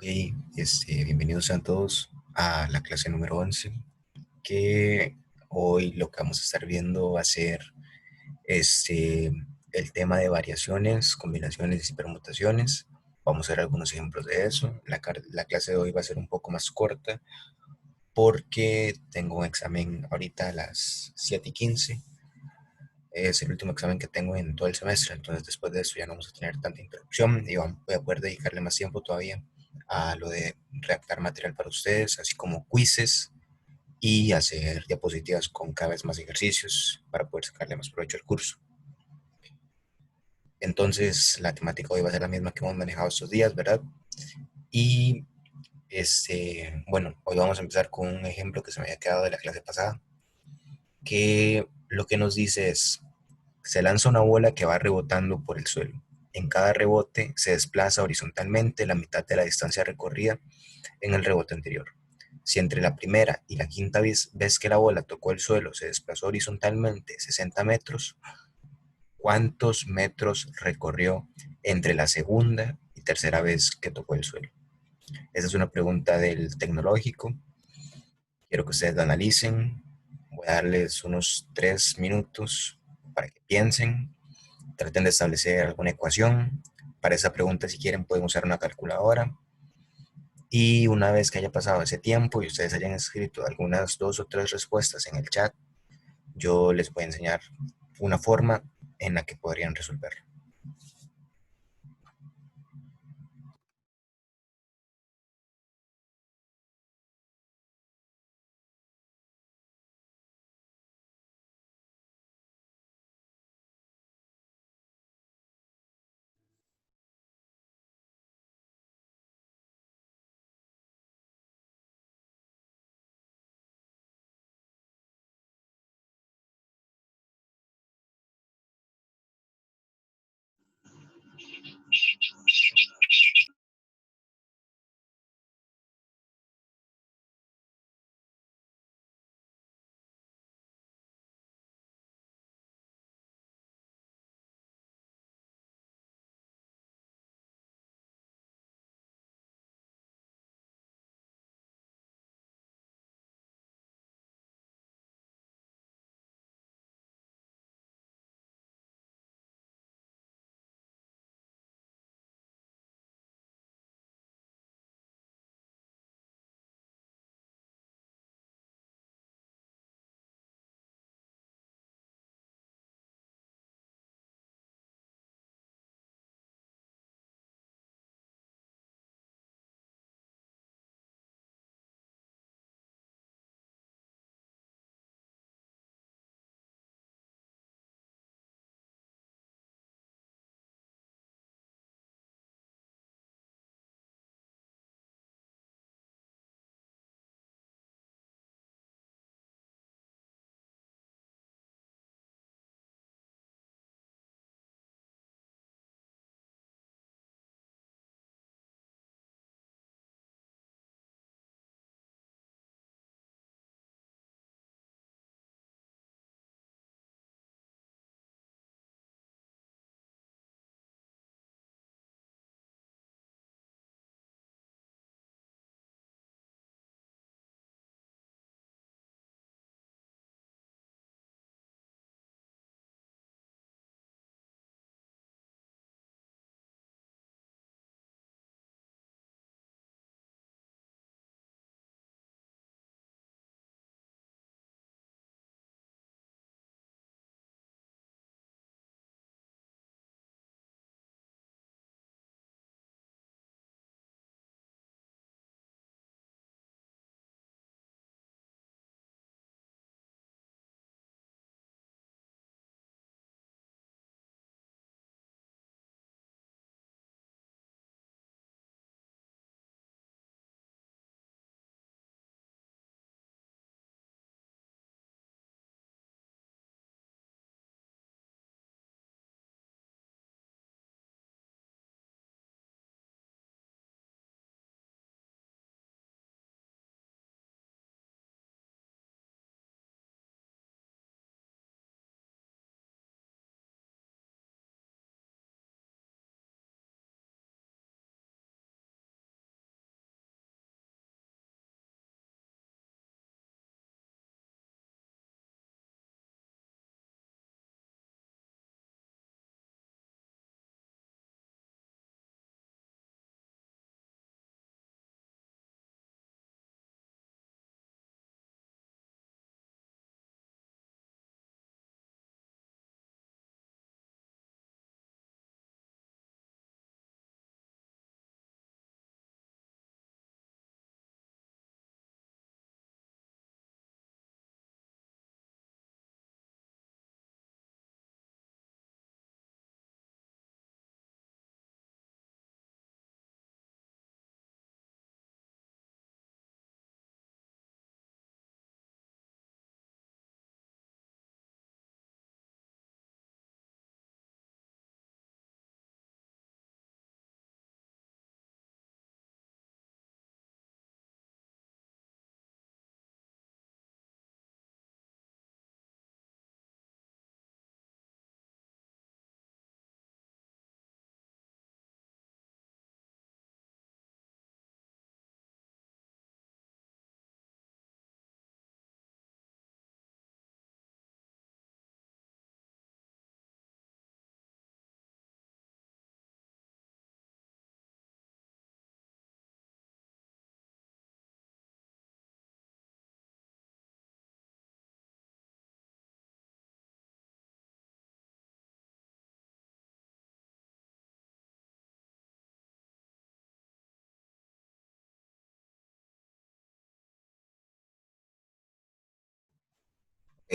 Ok, bienvenidos a todos a la clase número 11, que hoy lo que vamos a estar viendo va a ser este, el tema de variaciones, combinaciones y permutaciones. Vamos a ver algunos ejemplos de eso. La clase de hoy va a ser un poco más corta porque tengo un examen ahorita a las 7:15. Es el último examen que tengo en todo el semestre, entonces después de eso ya no vamos a tener tanta interrupción y voy a poder dedicarle más tiempo todavía a lo de redactar material para ustedes, así como quizzes y hacer diapositivas con cada vez más ejercicios para poder sacarle más provecho al curso. Entonces, la temática hoy va a ser la misma que hemos manejado estos días, ¿verdad? Y bueno, hoy vamos a empezar con un ejemplo que se me había quedado de la clase pasada, que lo que nos dice es: se lanza una bola que va rebotando por el suelo. En cada rebote se desplaza horizontalmente la mitad de la distancia recorrida en el rebote anterior. Si entre la primera y la quinta vez que la bola tocó el suelo se desplazó horizontalmente 60 metros, ¿cuántos metros recorrió entre la segunda y tercera vez que tocó el suelo? Esa es una pregunta del tecnológico. Quiero que ustedes la analicen. Voy a darles unos 3 minutos para que piensen. Traten de establecer alguna ecuación. Para esa pregunta, si quieren, pueden usar una calculadora. Y una vez que haya pasado ese tiempo y ustedes hayan escrito algunas dos o tres respuestas en el chat, yo les voy a enseñar una forma en la que podrían resolver.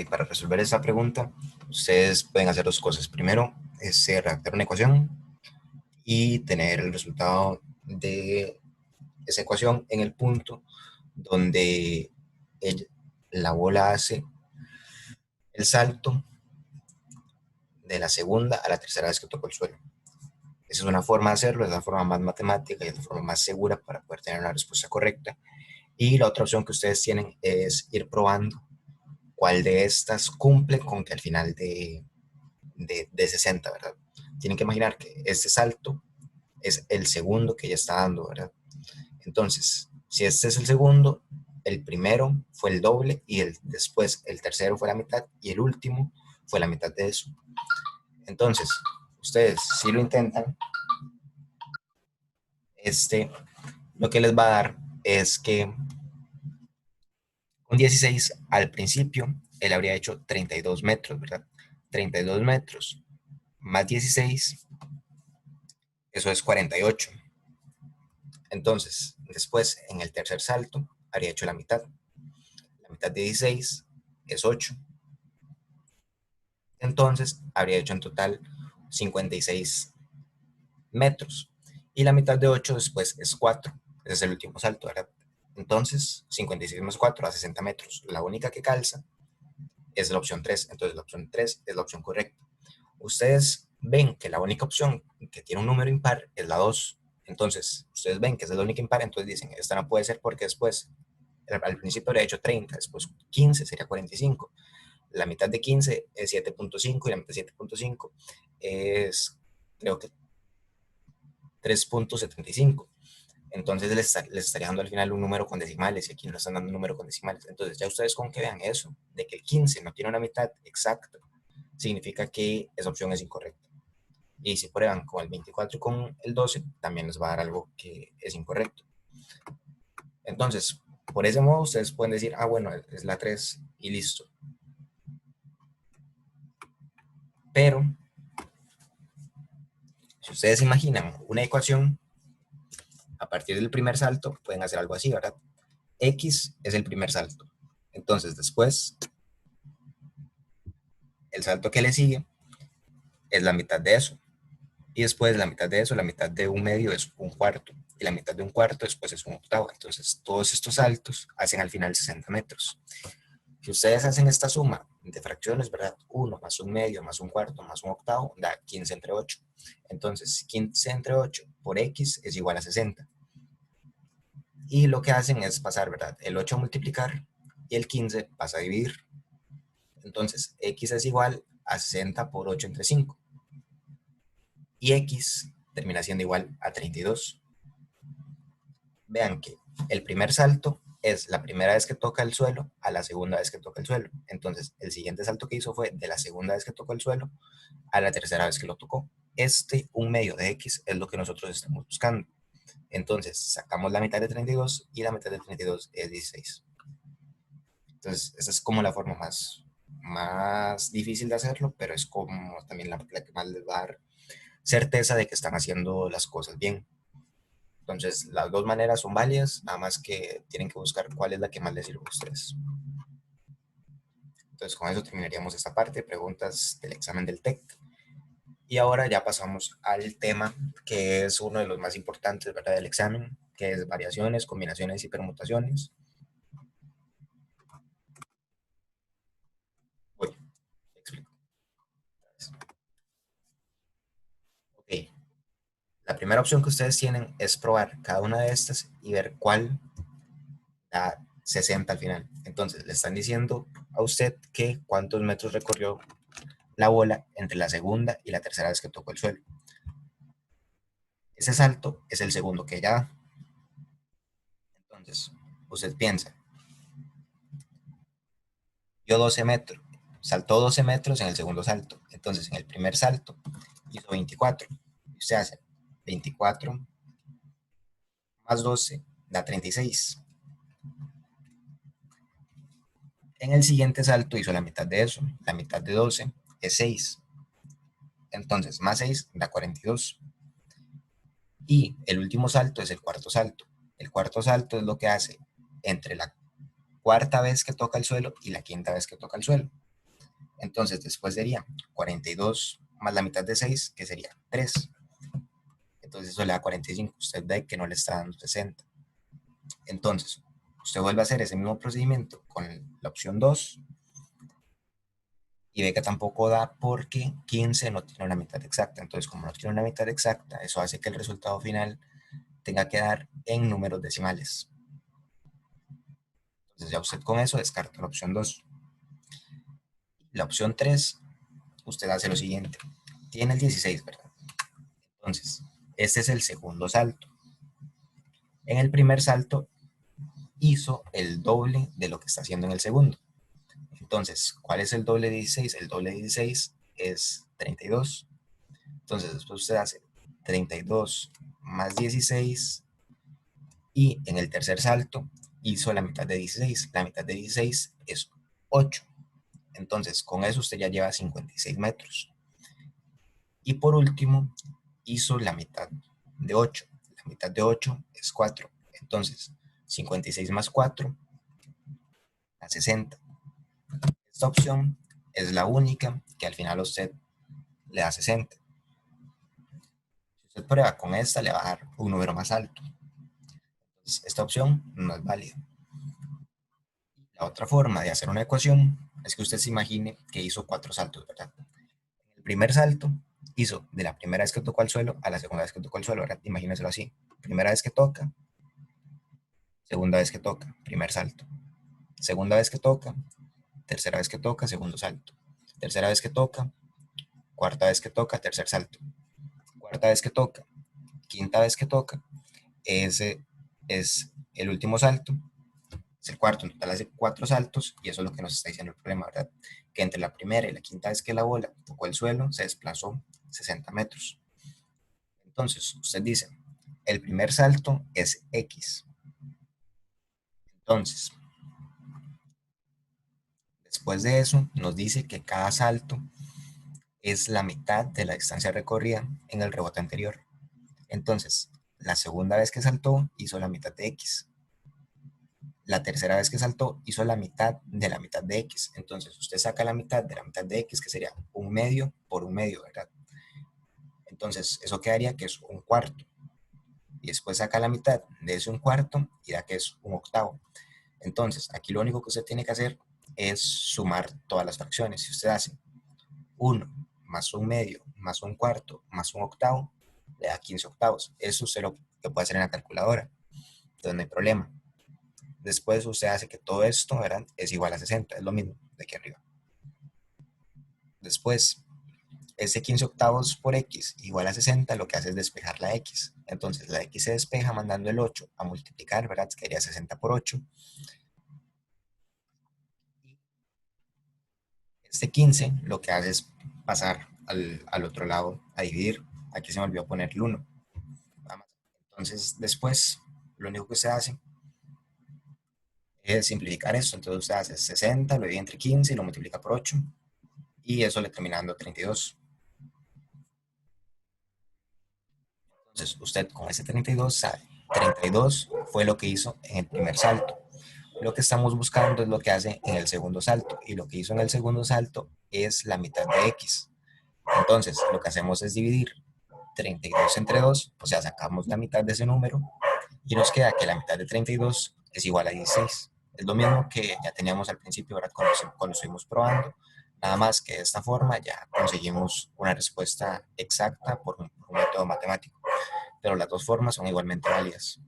Para resolver esa pregunta, ustedes pueden hacer dos cosas. Primero, es redactar una ecuación y tener el resultado de esa ecuación en el punto donde la bola hace el salto de la segunda a la tercera vez que tocó el suelo. Esa es una forma de hacerlo, es la forma más matemática y es la forma más segura para poder tener una respuesta correcta. Y la otra opción que ustedes tienen es ir probando cuál de estas cumple con que al final de 60, ¿verdad? Tienen que imaginar que este salto es el segundo que ella está dando, ¿verdad? Entonces, si este es el segundo, el primero fue el doble y después el tercero fue la mitad y el último fue la mitad de eso. Entonces, ustedes si lo intentan, lo que les va a dar es que con 16 al principio, él habría hecho 32 metros, ¿verdad? 32 metros más 16, eso es 48. Entonces, después, en el tercer salto, habría hecho la mitad. La mitad de 16 es 8. Entonces, habría hecho en total 56 metros. Y la mitad de 8 después es 4. Ese es el último salto, ¿verdad? Entonces, 56 más 4 a 60 metros. La única que calza es la opción 3. Entonces, la opción 3 es la opción correcta. Ustedes ven que la única opción que tiene un número impar es la 2. Entonces, ustedes ven que es la única impar, entonces dicen, esta no puede ser porque después, al principio habría hecho 30, después 15 sería 45. La mitad de 15 es 7.5 y la mitad de 7.5 es, creo que 3.75. Entonces les estaría dando al final un número con decimales y aquí no están dando un número con decimales. Entonces ya ustedes con que vean eso, de que el 15 no tiene una mitad exacta, significa que esa opción es incorrecta. Y si prueban con el 24 y con el 12, también les va a dar algo que es incorrecto. Entonces, por ese modo, ustedes pueden decir, ah, bueno, es la 3 y listo. Pero, si ustedes imaginan una ecuación, a partir del primer salto, pueden hacer algo así, ¿verdad? X es el primer salto. Entonces, después, el salto que le sigue es la mitad de eso. Y después la mitad de eso, la mitad de un medio es un cuarto. Y la mitad de un cuarto después es un octavo. Entonces, todos estos saltos hacen al final 60 metros. Si ustedes hacen esta suma de fracciones, ¿verdad? 1 más un medio más un cuarto más un octavo da 15 entre 8. Entonces, 15 entre 8 por X es igual a 60. Y lo que hacen es pasar, ¿verdad? El 8 a multiplicar y el 15 pasa a dividir. Entonces, X es igual a 60 por 8 entre 5. Y X termina siendo igual a 32. Vean que el primer salto es la primera vez que toca el suelo a la segunda vez que toca el suelo. Entonces, el siguiente salto que hizo fue de la segunda vez que tocó el suelo a la tercera vez que lo tocó. Un medio de X es lo que nosotros estamos buscando. Entonces, sacamos la mitad de 32 y la mitad de 32 es 16. Entonces, esa es como la forma más difícil de hacerlo, pero es como también la que más les va a dar certeza de que están haciendo las cosas bien. Entonces, las dos maneras son válidas, nada más que tienen que buscar cuál es la que más les sirve a ustedes. Entonces, con eso terminaríamos esta parte, preguntas del examen del TEC. Y ahora ya pasamos al tema que es uno de los más importantes, ¿verdad?, del examen, que es variaciones, combinaciones y permutaciones. Voy, te explico. Ok, la primera opción que ustedes tienen es probar cada una de estas y ver cuál da 60 al final. Entonces, le están diciendo a usted que cuántos metros recorrió la bola entre la segunda y la tercera vez que tocó el suelo. Ese salto es el segundo que ella da. Entonces, usted piensa, dio 12 metros, saltó 12 metros en el segundo salto. Entonces, en el primer salto hizo 24. Y usted hace 24 más 12 da 36. En el siguiente salto hizo la mitad de eso. La mitad de 12 es 6. Entonces, más 6 da 42. Y el último salto es el cuarto salto. El cuarto salto es lo que hace entre la cuarta vez que toca el suelo y la quinta vez que toca el suelo. Entonces, después sería 42 más la mitad de 6, que sería 3. Entonces, eso le da 45. Usted ve que no le está dando 60. Entonces, usted vuelve a hacer ese mismo procedimiento con la opción 2 y ve que tampoco da porque 15 no tiene una mitad exacta. Entonces, como no tiene una mitad exacta, eso hace que el resultado final tenga que dar en números decimales. Entonces, ya usted con eso descarta la opción 2. La opción 3, usted hace lo siguiente. Tiene el 16, ¿verdad? Entonces, este es el segundo salto. En el primer salto hizo el doble de lo que está haciendo en el segundo. Entonces, ¿cuál es el doble de 16? El doble de 16 es 32. Entonces, después usted hace 32 más 16 y en el tercer salto hizo la mitad de 16. La mitad de 16 es 8. Entonces, con eso usted ya lleva 56 metros. Y por último, hizo la mitad de 8. La mitad de 8 es 4. Entonces, 56 más 4 a 60. Esta opción es la única que al final a usted le da 60. Si usted prueba con esta, le va a dar un número más alto. Entonces, esta opción no es válida. La otra forma de hacer una ecuación es que usted se imagine que hizo 4 saltos, ¿verdad? El primer salto hizo de la primera vez que tocó el suelo a la segunda vez que tocó el suelo, ¿verdad? Imagínenselo así. Primera vez que toca, segunda vez que toca, primer salto. Segunda vez que toca, tercera vez que toca, segundo salto. Tercera vez que toca, cuarta vez que toca, tercer salto. Cuarta vez que toca, quinta vez que toca, ese es el último salto, es el cuarto, en total hace 4 saltos y eso es lo que nos está diciendo el problema, ¿verdad? Que entre la primera y la quinta vez que la bola tocó el suelo se desplazó 60 metros. Entonces, usted dice, el primer salto es X. Entonces, después de eso, nos dice que cada salto es la mitad de la distancia recorrida en el rebote anterior. Entonces, la segunda vez que saltó hizo la mitad de X. La tercera vez que saltó hizo la mitad de X. Entonces, usted saca la mitad de la mitad de X, que sería un medio por un medio, ¿verdad? Entonces, eso quedaría que es un cuarto. Y después saca la mitad de ese un cuarto y da que es un octavo. Entonces, aquí lo único que usted tiene que hacer es sumar todas las fracciones. Si usted hace 1 más un medio más un cuarto más un octavo, le da 15 octavos. Eso usted lo que puede hacer en la calculadora. Entonces no hay problema. Después usted hace que todo esto, ¿verdad?, es igual a 60. Es lo mismo de aquí arriba. Después, ese 15 octavos por X igual a 60, lo que hace es despejar la X. Entonces la X se despeja mandando el 8 a multiplicar, ¿verdad? Que sería 60 por 8. Este 15 lo que hace es pasar al otro lado a dividir. Aquí se me olvidó poner el 1. Entonces, después, lo único que se hace es simplificar esto. Entonces, usted hace 60, lo divide entre 15 y lo multiplica por 8. Y eso le termina dando 32. Entonces, usted con ese 32 sabe, 32 fue lo que hizo en el primer salto. Lo que estamos buscando es lo que hace en el segundo salto. Y lo que hizo en el segundo salto es la mitad de X. Entonces, lo que hacemos es dividir 32 entre 2, o sea, sacamos la mitad de ese número y nos queda que la mitad de 32 es igual a 16. Es lo mismo que ya teníamos al principio, ¿verdad? Cuando estuvimos probando, nada más que de esta forma ya conseguimos una respuesta exacta por un método matemático, pero las dos formas son igualmente válidas.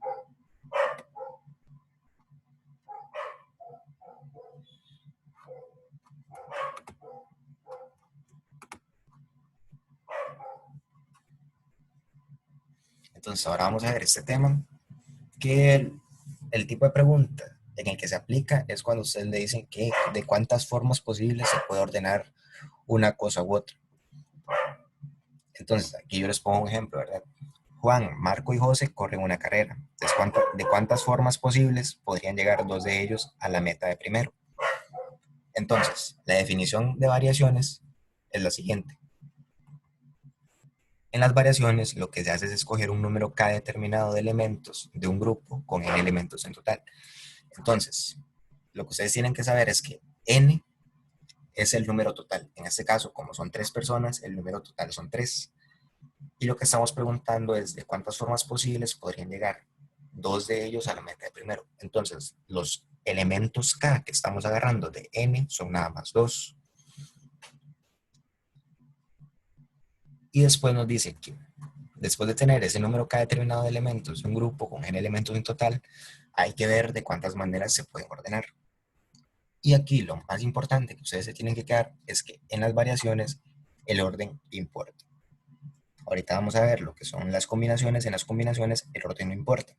Entonces ahora vamos a ver este tema, que el tipo de pregunta en el que se aplica es cuando ustedes le dicen que de cuántas formas posibles se puede ordenar una cosa u otra. Entonces, aquí yo les pongo un ejemplo, ¿verdad? Juan, Marco y José corren una carrera. Entonces, ¿de cuántas formas posibles podrían llegar dos de ellos a la meta de primero? Entonces, la definición de variaciones es la siguiente. En las variaciones, lo que se hace es escoger un número k determinado de elementos de un grupo con n elementos en total. Entonces, lo que ustedes tienen que saber es que n es el número total. En este caso, como son 3 personas, el número total son 3. Y lo que estamos preguntando es de cuántas formas posibles podrían llegar 2 de ellos a la meta de primero. Entonces, los elementos K que estamos agarrando de N son nada más 2. Y después nos dice que después de tener ese número K determinado de elementos, un grupo con N elementos en total, hay que ver de cuántas maneras se pueden ordenar. Y aquí lo más importante que ustedes se tienen que quedar es que en las variaciones el orden importa. Ahorita vamos a ver lo que son las combinaciones. En las combinaciones el orden no importa.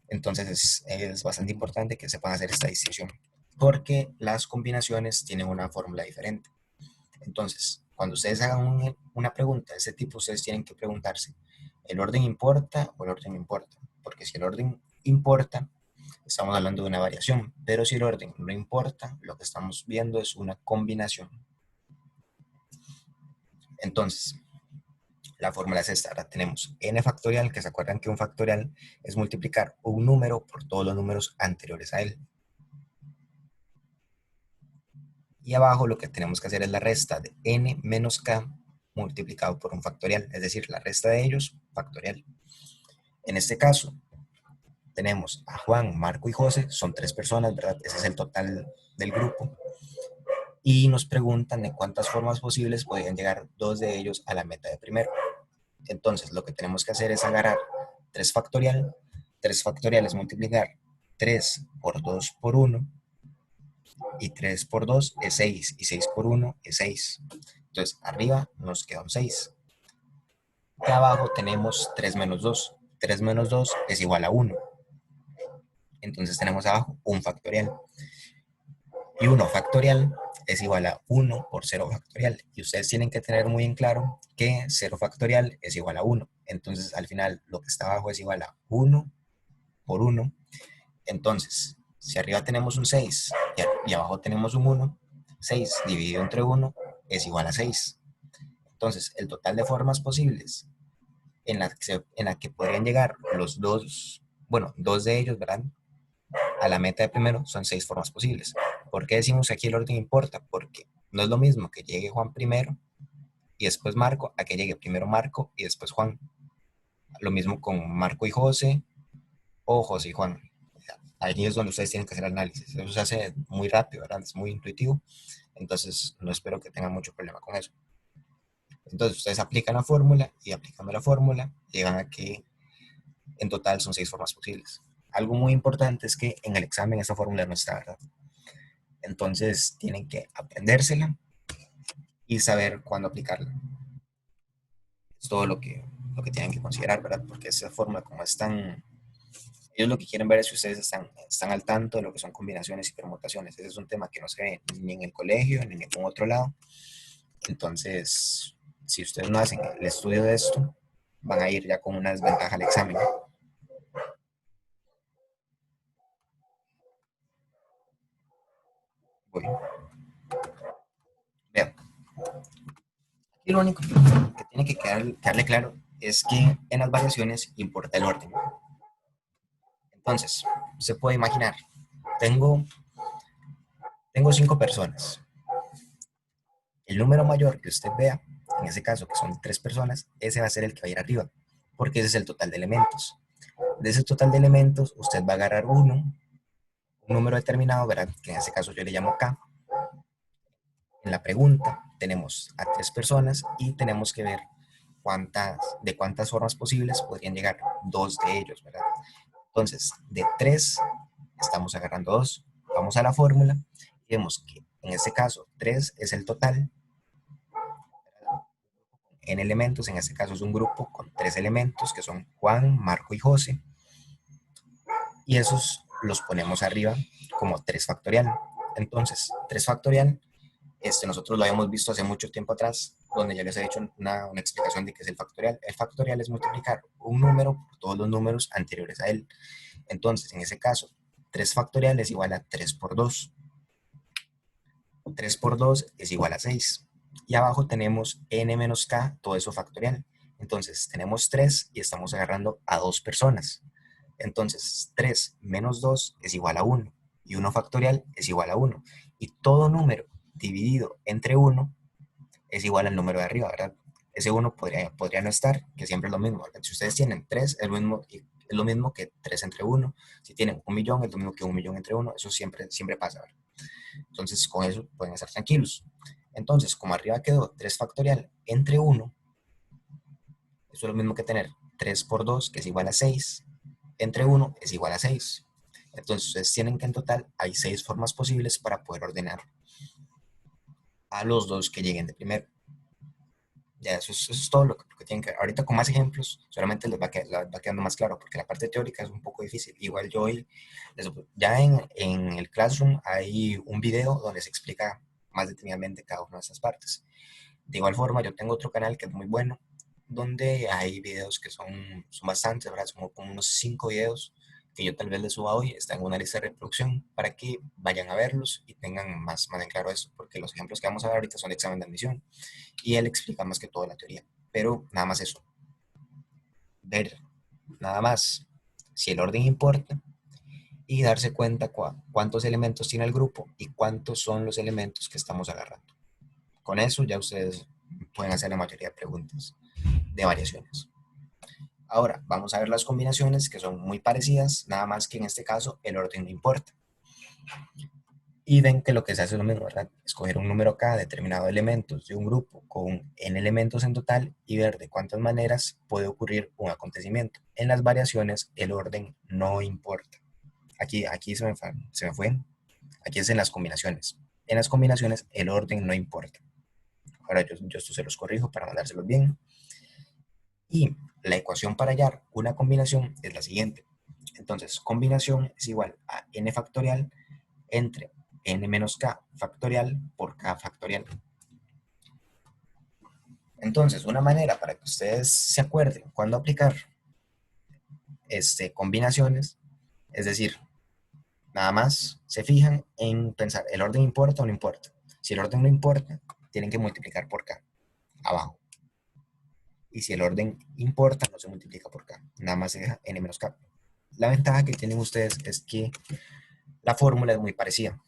Entonces es bastante importante que sepan hacer esta distinción, porque las combinaciones tienen una fórmula diferente. Entonces, cuando ustedes hagan una pregunta de ese tipo, ustedes tienen que preguntarse, ¿el orden importa o el orden no importa? Porque si el orden importa, estamos hablando de una variación, pero si el orden no importa, lo que estamos viendo es una combinación. Entonces, la fórmula es esta. Ahora tenemos n factorial, que se acuerdan que un factorial es multiplicar un número por todos los números anteriores a él. Y abajo lo que tenemos que hacer es la resta de n menos k multiplicado por un factorial, es decir, la resta de ellos factorial. En este caso, tenemos a Juan, Marco y José, son 3 personas, ¿verdad? Ese es el total del grupo. Y nos preguntan de cuántas formas posibles podrían llegar 2 de ellos a la meta de primero. Entonces, lo que tenemos que hacer es agarrar 3 factorial. 3 factorial es multiplicar 3 por 2 por 1. Y 3 por 2 es 6. Y 6 por 1 es 6. Entonces, arriba nos queda un 6. Y abajo tenemos 3 menos 2. 3 menos 2 es igual a 1. Entonces tenemos abajo un factorial. Y 1 factorial es igual a 1 por 0 factorial. Y ustedes tienen que tener muy en claro que 0 factorial es igual a 1. Entonces, al final, lo que está abajo es igual a 1 por 1. Entonces, si arriba tenemos un 6 y abajo tenemos un 1, 6 dividido entre 1 es igual a 6. Entonces, el total de formas posibles en la que podrían llegar los dos, bueno, 2 de ellos, ¿verdad? A la meta de primero son 6 formas posibles. ¿Por qué decimos que aquí el orden importa? Porque no es lo mismo que llegue Juan primero y después Marco, a que llegue primero Marco y después Juan. Lo mismo con Marco y José o José y Juan. Ahí es donde ustedes tienen que hacer el análisis. Eso se hace muy rápido, ¿verdad? Es muy intuitivo. Entonces, no espero que tengan mucho problema con eso. Entonces, ustedes aplican la fórmula y aplicando la fórmula, llegan a que en total son 6 formas posibles. Algo muy importante es que en el examen esa fórmula no está, ¿verdad? Entonces, tienen que aprendérsela y saber cuándo aplicarla. Es todo lo que tienen que considerar, ¿verdad? Porque esa fórmula, como es tan... Ellos lo que quieren ver es si ustedes están al tanto de lo que son combinaciones y permutaciones. Ese es un tema que no se ve ni en el colegio ni en ningún otro lado. Entonces, si ustedes no hacen el estudio de esto, van a ir ya con una desventaja al examen. Bueno, vean, aquí lo único que tiene que quedarle claro es que en las variaciones importa el orden. Entonces, se puede imaginar, tengo 5 personas. El número mayor que usted vea, en ese caso que son 3 personas, ese va a ser el que va a ir arriba, porque ese es el total de elementos. De ese total de elementos, usted va a agarrar un número determinado, ¿verdad? Que en ese caso yo le llamo K. En la pregunta tenemos a 3 personas y tenemos que ver de cuántas formas posibles podrían llegar 2 de ellos, ¿verdad? Entonces, de 3 estamos agarrando 2. Vamos a la fórmula y vemos que en este caso 3 es el total en elementos. En este caso es un grupo con 3 elementos que son Juan, Marco y José. Y esos los ponemos arriba como 3 factorial. Entonces, 3 factorial, nosotros lo habíamos visto hace mucho tiempo atrás, donde ya les he hecho una explicación de qué es el factorial. El factorial es multiplicar un número por todos los números anteriores a él. Entonces, en ese caso, 3 factorial es igual a 3 por 2. 3 por 2 es igual a 6. Y abajo tenemos n menos k, todo eso factorial. Entonces, tenemos 3 y estamos agarrando a 2 personas. Entonces, 3 menos 2 es igual a 1. Y 1 factorial es igual a 1. Y todo número dividido entre 1 es igual al número de arriba, ¿verdad? Ese 1 podría no estar, que siempre es lo mismo, ¿verdad? Si ustedes tienen 3, es lo mismo que 3 entre 1. Si tienen 1.000.000, es lo mismo que 1.000.000 entre 1. Eso siempre pasa, ¿verdad? Entonces, con eso pueden estar tranquilos. Entonces, como arriba quedó 3 factorial entre 1, eso es lo mismo que tener 3 por 2, que es igual a 6, entre 1 es igual a 6. Entonces, ustedes tienen que en total hay 6 formas posibles para poder ordenar a los dos que lleguen de primero. Ya, eso es todo lo que tienen que ver. Ahorita con más ejemplos, solamente les va quedando más claro, porque la parte teórica es un poco difícil. Igual yo hoy, ya en el Classroom hay un video donde se explica más detenidamente cada una de esas partes. De igual forma, yo tengo otro canal que es muy bueno, donde hay videos que son bastantes, ¿verdad? Son como unos 5 videos que yo tal vez les suba hoy, está en una lista de reproducción para que vayan a verlos y tengan más en claro eso, porque los ejemplos que vamos a ver ahorita son de examen de admisión y él explica más que todo la teoría. Pero nada más eso, ver nada más si el orden importa y darse cuenta cuántos elementos tiene el grupo y cuántos son los elementos que estamos agarrando. Con eso ya ustedes pueden hacer la mayoría de preguntas de variaciones. Ahora, vamos a ver las combinaciones que son muy parecidas, nada más que en este caso el orden no importa. Y ven que lo que se hace es lo mismo, ¿verdad? Escoger un número K determinado de elementos de un grupo con n elementos en total y ver de cuántas maneras puede ocurrir un acontecimiento. En las variaciones, el orden no importa. Aquí se me fue. Aquí es en las combinaciones. En las combinaciones, el orden no importa. Ahora yo esto se los corrijo para mandárselos bien. Y la ecuación para hallar una combinación es la siguiente. Entonces, combinación es igual a n factorial entre n menos k factorial por k factorial. Entonces, una manera para que ustedes se acuerden cuándo aplicar combinaciones, es decir, nada más se fijan en pensar, ¿el orden importa o no importa? Si el orden no importa, tienen que multiplicar por k, abajo. Y si el orden importa, no se multiplica por k, nada más se deja n menos k. La ventaja que tienen ustedes es que la fórmula es muy parecida.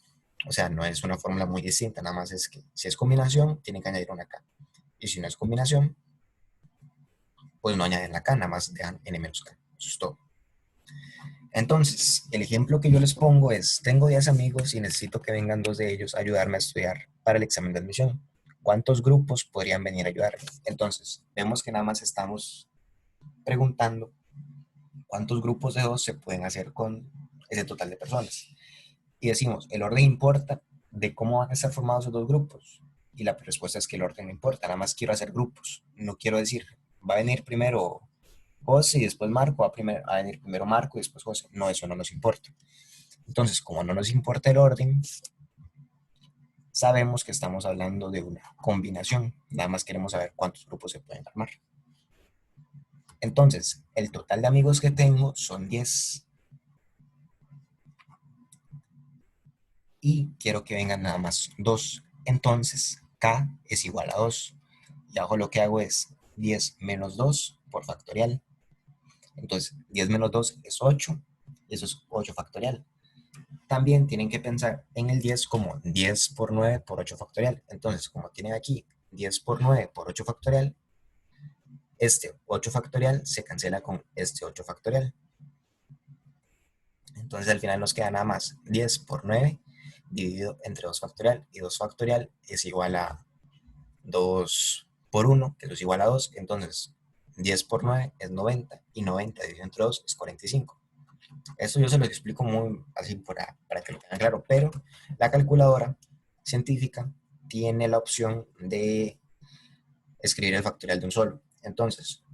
O sea, no es una fórmula muy distinta, nada más es que si es combinación, tienen que añadir una k. Y si no es combinación, pues no añaden la k, nada más dejan n menos k. Eso es todo. Entonces, el ejemplo que yo les pongo es, tengo 10 amigos y necesito que vengan 2 de ellos a ayudarme a estudiar para el examen de admisión. ¿Cuántos grupos podrían venir a ayudarme? Entonces, vemos que nada más estamos preguntando cuántos grupos de 2 se pueden hacer con ese total de personas. Y decimos, ¿el orden importa de cómo van a estar formados esos dos grupos? Y la respuesta es que el orden no importa, nada más quiero hacer grupos. No quiero decir, va a venir primero José y después Marco, va a venir primero Marco y después José. No, eso no nos importa. Entonces, como no nos importa el orden, sabemos que estamos hablando de una combinación. Nada más queremos saber cuántos grupos se pueden armar. Entonces, el total de amigos que tengo son 10. Y quiero que vengan nada más 2. Entonces, K es igual a 2. Y abajo lo que hago es 10 menos 2 por factorial. Entonces, 10 menos 2 es 8. Y eso es 8 factorial. También tienen que pensar en el 10 como 10 por 9 por 8 factorial. Entonces, como tienen aquí 10 por 9 por 8 factorial, este 8 factorial se cancela con este 8 factorial. Entonces, al final nos queda nada más 10 por 9 dividido entre 2 factorial. Y 2 factorial es igual a 2 por 1, que eso es igual a 2. Entonces, 10 por 9 es 90 y 90 dividido entre 2 es 45. Esto yo se lo explico muy así para que lo tengan claro, pero la calculadora científica tiene la opción de escribir el factorial de un solo. Entonces,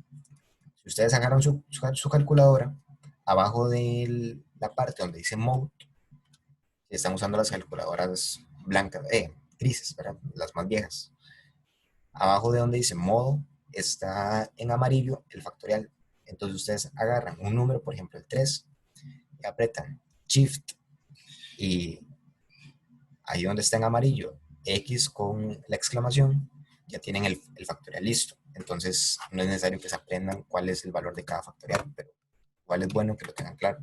si ustedes agarran su calculadora, abajo de la parte donde dice mode, si están usando las calculadoras blancas, grises, ¿verdad? Las más viejas, abajo de donde dice modo está en amarillo el factorial. Entonces ustedes agarran un número, por ejemplo el 3, y apretan Shift y ahí donde está en amarillo X con la exclamación, ya tienen el factorial listo. Entonces no es necesario que se aprendan cuál es el valor de cada factorial, pero igual es bueno que lo tengan claro.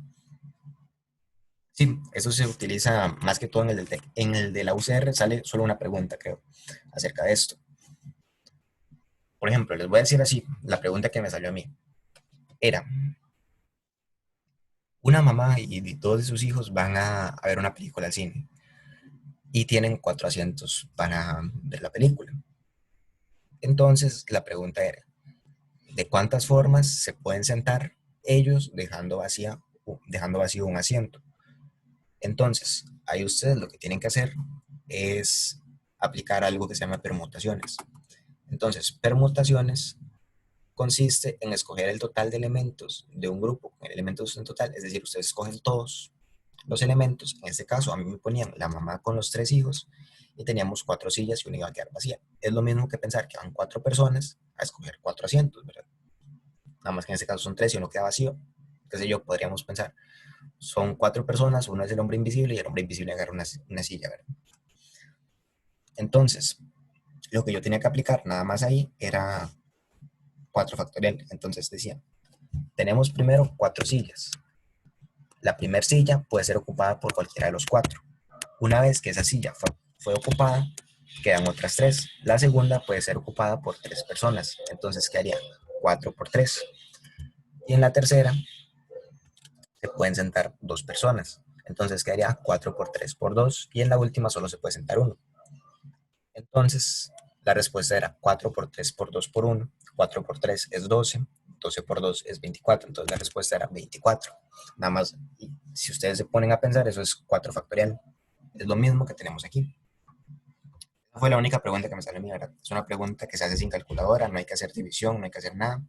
Sí, eso se utiliza más que todo en el del TEC. En el de la UCR sale solo una pregunta, creo, acerca de esto. Por ejemplo, les voy a decir así, la pregunta que me salió a mí era, una mamá y todos de sus hijos van a ver una película al cine y tienen 4 asientos para ver la película. Entonces, la pregunta era, ¿de cuántas formas se pueden sentar ellos dejando vacío un asiento? Entonces, ahí ustedes lo que tienen que hacer es aplicar algo que se llama permutaciones. Entonces, permutaciones consiste en escoger el total de elementos de un grupo con elementos en total, es decir, ustedes escogen todos los elementos. En este caso, a mí me ponían la mamá con los 3 hijos y teníamos 4 sillas y una iba a quedar vacía. Es lo mismo que pensar que van 4 personas a escoger 4 asientos, ¿verdad? Nada más que en este caso son 3 y uno queda vacío. Qué sé yo, podríamos pensar, son 4 personas, uno es el hombre invisible y el hombre invisible agarra una silla, ¿verdad? Entonces, lo que yo tenía que aplicar nada más ahí era 4 factorial. Entonces decía, tenemos primero 4 sillas. La primera silla puede ser ocupada por cualquiera de los 4. Una vez que esa silla fue ocupada, quedan otras 3. La segunda puede ser ocupada por 3 personas. Entonces quedaría 4 por 3. Y en la tercera se pueden sentar 2 personas. Entonces quedaría 4 por 3 por 2. Y en la última solo se puede sentar uno. Entonces la respuesta era 4 por 3 por 2 por uno. 4 por 3 es 12. 12 por 2 es 24. Entonces la respuesta era 24. Nada más, si ustedes se ponen a pensar, eso es 4 factorial. Es lo mismo que tenemos aquí. Esa fue la única pregunta que me salió a mí, ¿verdad? Es una pregunta que se hace sin calculadora, no hay que hacer división, no hay que hacer nada.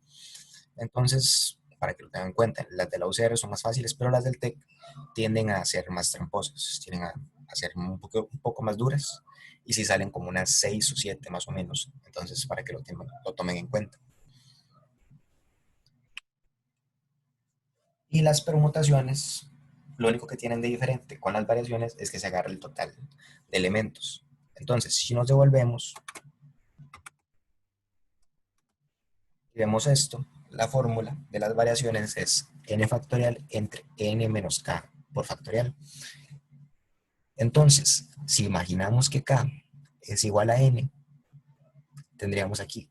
Entonces, para que lo tengan en cuenta, las de la UCR son más fáciles, pero las del TEC tienden a ser más tramposas, tienden a ser un poco más duras y si salen como unas 6 o 7 más o menos. Entonces, para que lo tomen en cuenta. Y las permutaciones, lo único que tienen de diferente con las variaciones es que se agarra el total de elementos. Entonces, si nos devolvemos y vemos esto, la fórmula de las variaciones es n factorial entre n menos k por factorial. Entonces, si imaginamos que k es igual a n, tendríamos aquí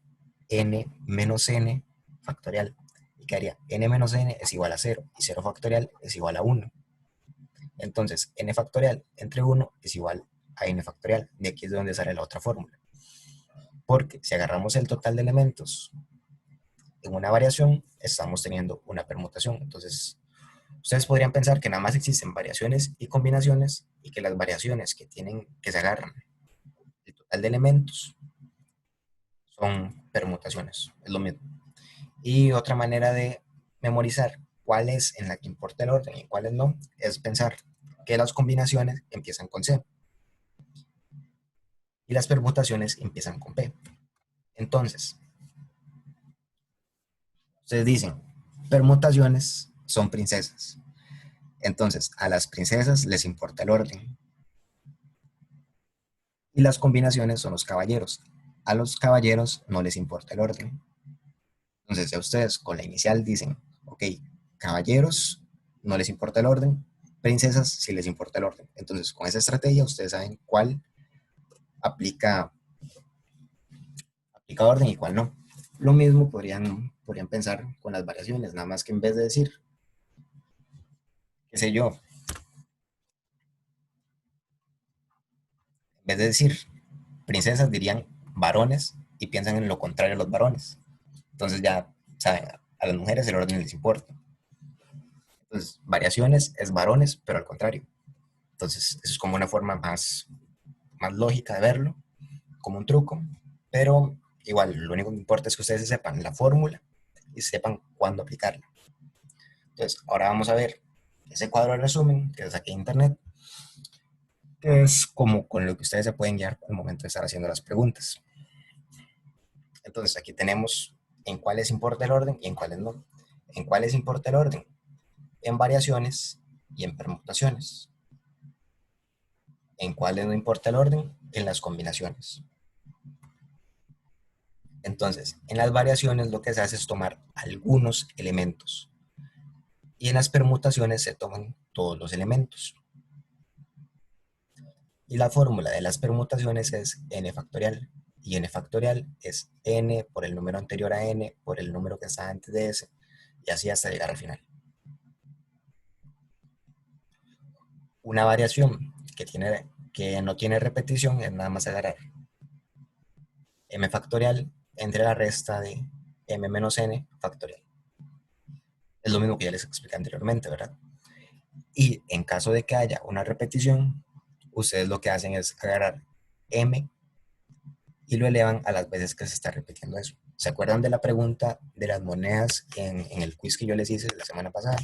n menos n factorial. Y quedaría n menos n es igual a 0 y 0 factorial es igual a 1. Entonces, n factorial entre 1 es igual a n factorial. De aquí es de donde sale la otra fórmula. Porque si agarramos el total de elementos en una variación, estamos teniendo una permutación. Entonces, ustedes podrían pensar que nada más existen variaciones y combinaciones y que las variaciones que se agarran el total de elementos son permutaciones. Es lo mismo. Y otra manera de memorizar cuál es en la que importa el orden y cuáles no, es pensar que las combinaciones empiezan con C y las permutaciones empiezan con P. Entonces, ustedes dicen, permutaciones son princesas. Entonces, a las princesas les importa el orden. Y las combinaciones son los caballeros. A los caballeros no les importa el orden. Entonces, si a ustedes con la inicial dicen, ok, caballeros no les importa el orden, princesas sí les importa el orden. Entonces, con esa estrategia ustedes saben cuál aplica, aplica orden y cuál no. Lo mismo podrían pensar con las variaciones, nada más que en vez de decir, qué sé yo, en vez de decir princesas dirían varones y piensan en lo contrario a los varones. Entonces ya saben, a las mujeres el orden les importa. Entonces, variaciones es varones, pero al contrario. Entonces, eso es como una forma más lógica de verlo, como un truco, pero igual, lo único que importa es que ustedes sepan la fórmula y sepan cuándo aplicarla. Entonces, ahora vamos a ver ese cuadro de resumen que saqué de internet, que es como con lo que ustedes se pueden guiar al momento de estar haciendo las preguntas. Entonces, aquí tenemos en cuáles importa el orden y en cuáles no. En cuáles importa el orden, en variaciones y en permutaciones. En cuáles no importa el orden, en las combinaciones. Entonces, en las variaciones lo que se hace es tomar algunos elementos y en las permutaciones se toman todos los elementos. Y la fórmula de las permutaciones es n factorial. Y n factorial es n por el número anterior a n por el número que está antes de ese, y así hasta llegar al final. Una variación que no tiene repetición es nada más agarrar m factorial entre la resta de m menos n factorial. Es lo mismo que ya les expliqué anteriormente, ¿verdad? Y en caso de que haya una repetición, ustedes lo que hacen es agarrar m y lo elevan a las veces que se está repitiendo eso. ¿Se acuerdan de la pregunta de las monedas en el quiz que yo les hice la semana pasada?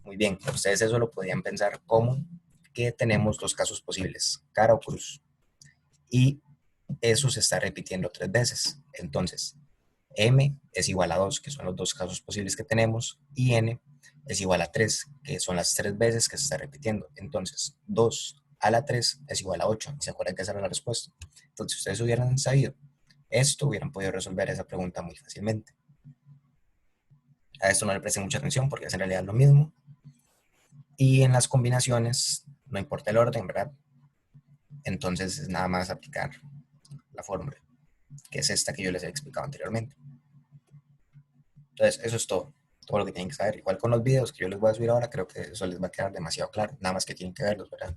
Muy bien, ustedes eso lo podían pensar como que tenemos dos casos posibles, cara o cruz, y eso se está repitiendo tres veces. Entonces, m es igual a 2, que son los dos casos posibles que tenemos, y n es igual a 3, que son las tres veces que se está repitiendo. Entonces, 2 a la 3 es igual a 8. ¿Se acuerdan que esa era la respuesta? Entonces, si ustedes hubieran sabido esto, hubieran podido resolver esa pregunta muy fácilmente. A esto no le presten mucha atención porque es en realidad lo mismo. Y en las combinaciones, no importa el orden, ¿verdad? Entonces es nada más aplicar la fórmula, que es esta que yo les he explicado anteriormente. Entonces, eso es todo lo que tienen que saber. Igual con los videos que yo les voy a subir ahora, creo que eso les va a quedar demasiado claro. Nada más que tienen que verlos, ¿verdad?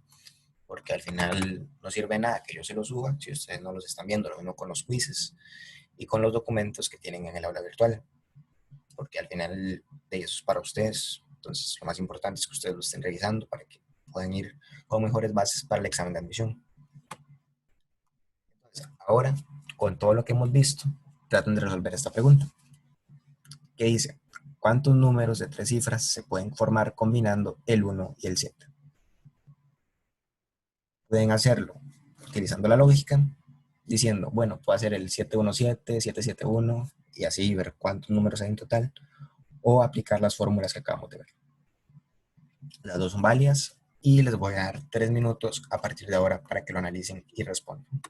Porque al final no sirve nada que yo se los suba si ustedes no los están viendo. Lo mismo con los quizzes y con los documentos que tienen en el aula virtual. Porque al final de eso es para ustedes. Entonces, lo más importante es que ustedes lo estén revisando para que puedan ir con mejores bases para el examen de admisión. Entonces, ahora, con todo lo que hemos visto, traten de resolver esta pregunta. ¿Qué dice? ¿Cuántos números de tres cifras se pueden formar combinando el 1 y el 7? Pueden hacerlo utilizando la lógica, diciendo, bueno, puedo hacer el 717, 771 y así ver cuántos números hay en total, o aplicar las fórmulas que acabamos de ver. Las dos son válidas y les voy a dar 3 minutos a partir de ahora para que lo analicen y respondan.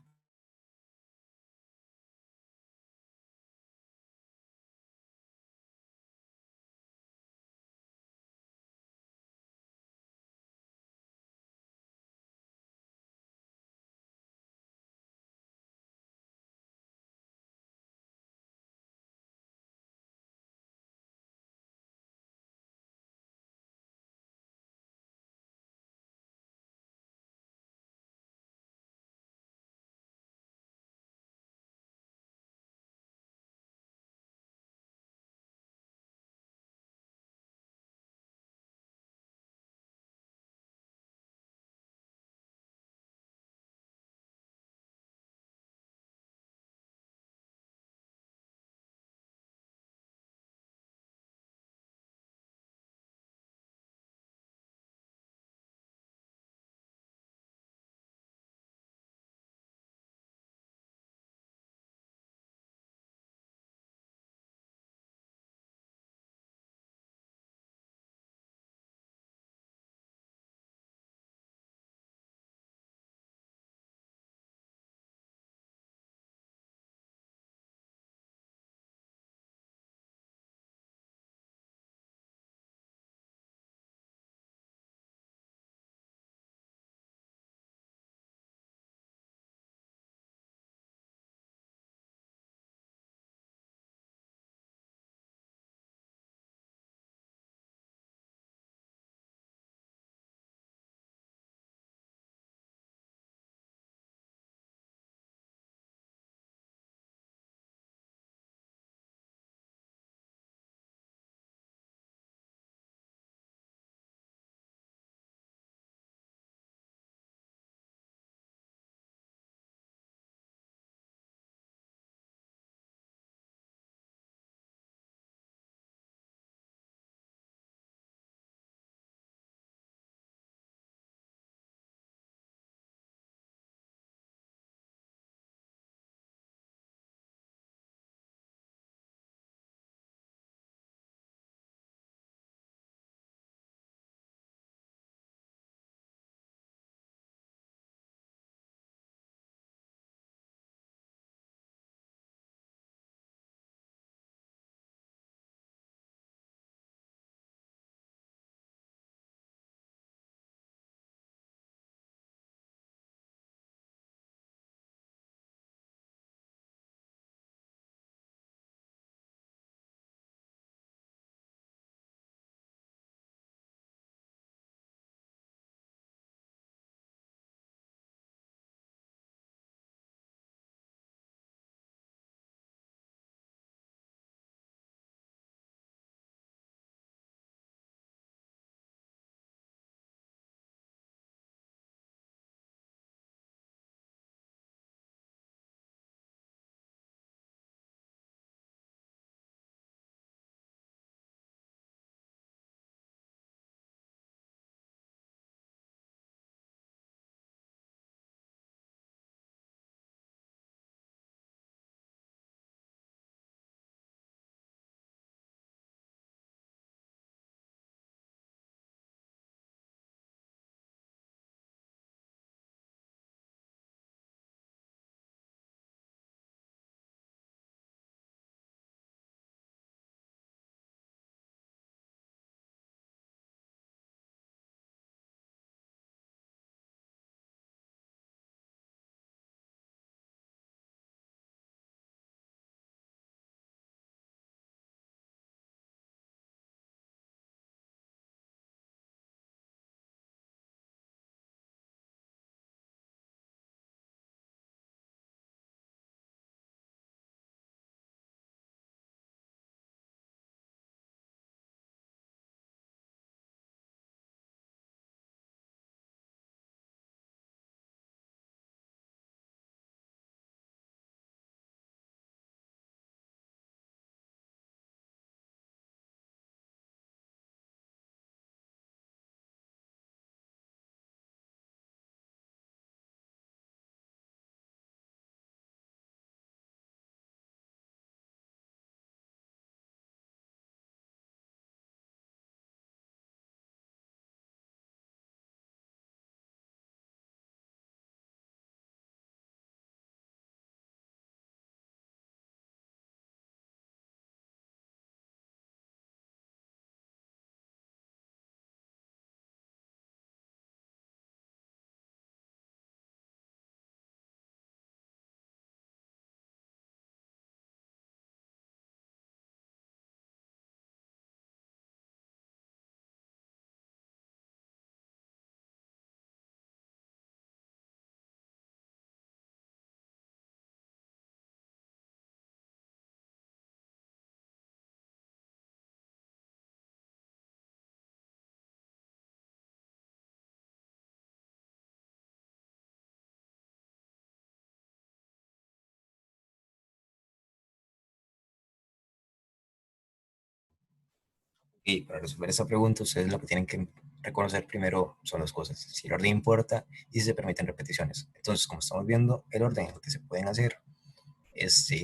Y para resolver esta pregunta, ustedes lo que tienen que reconocer primero son dos cosas: si el orden importa y si se permiten repeticiones. Entonces, como estamos viendo, el orden en el que se pueden hacer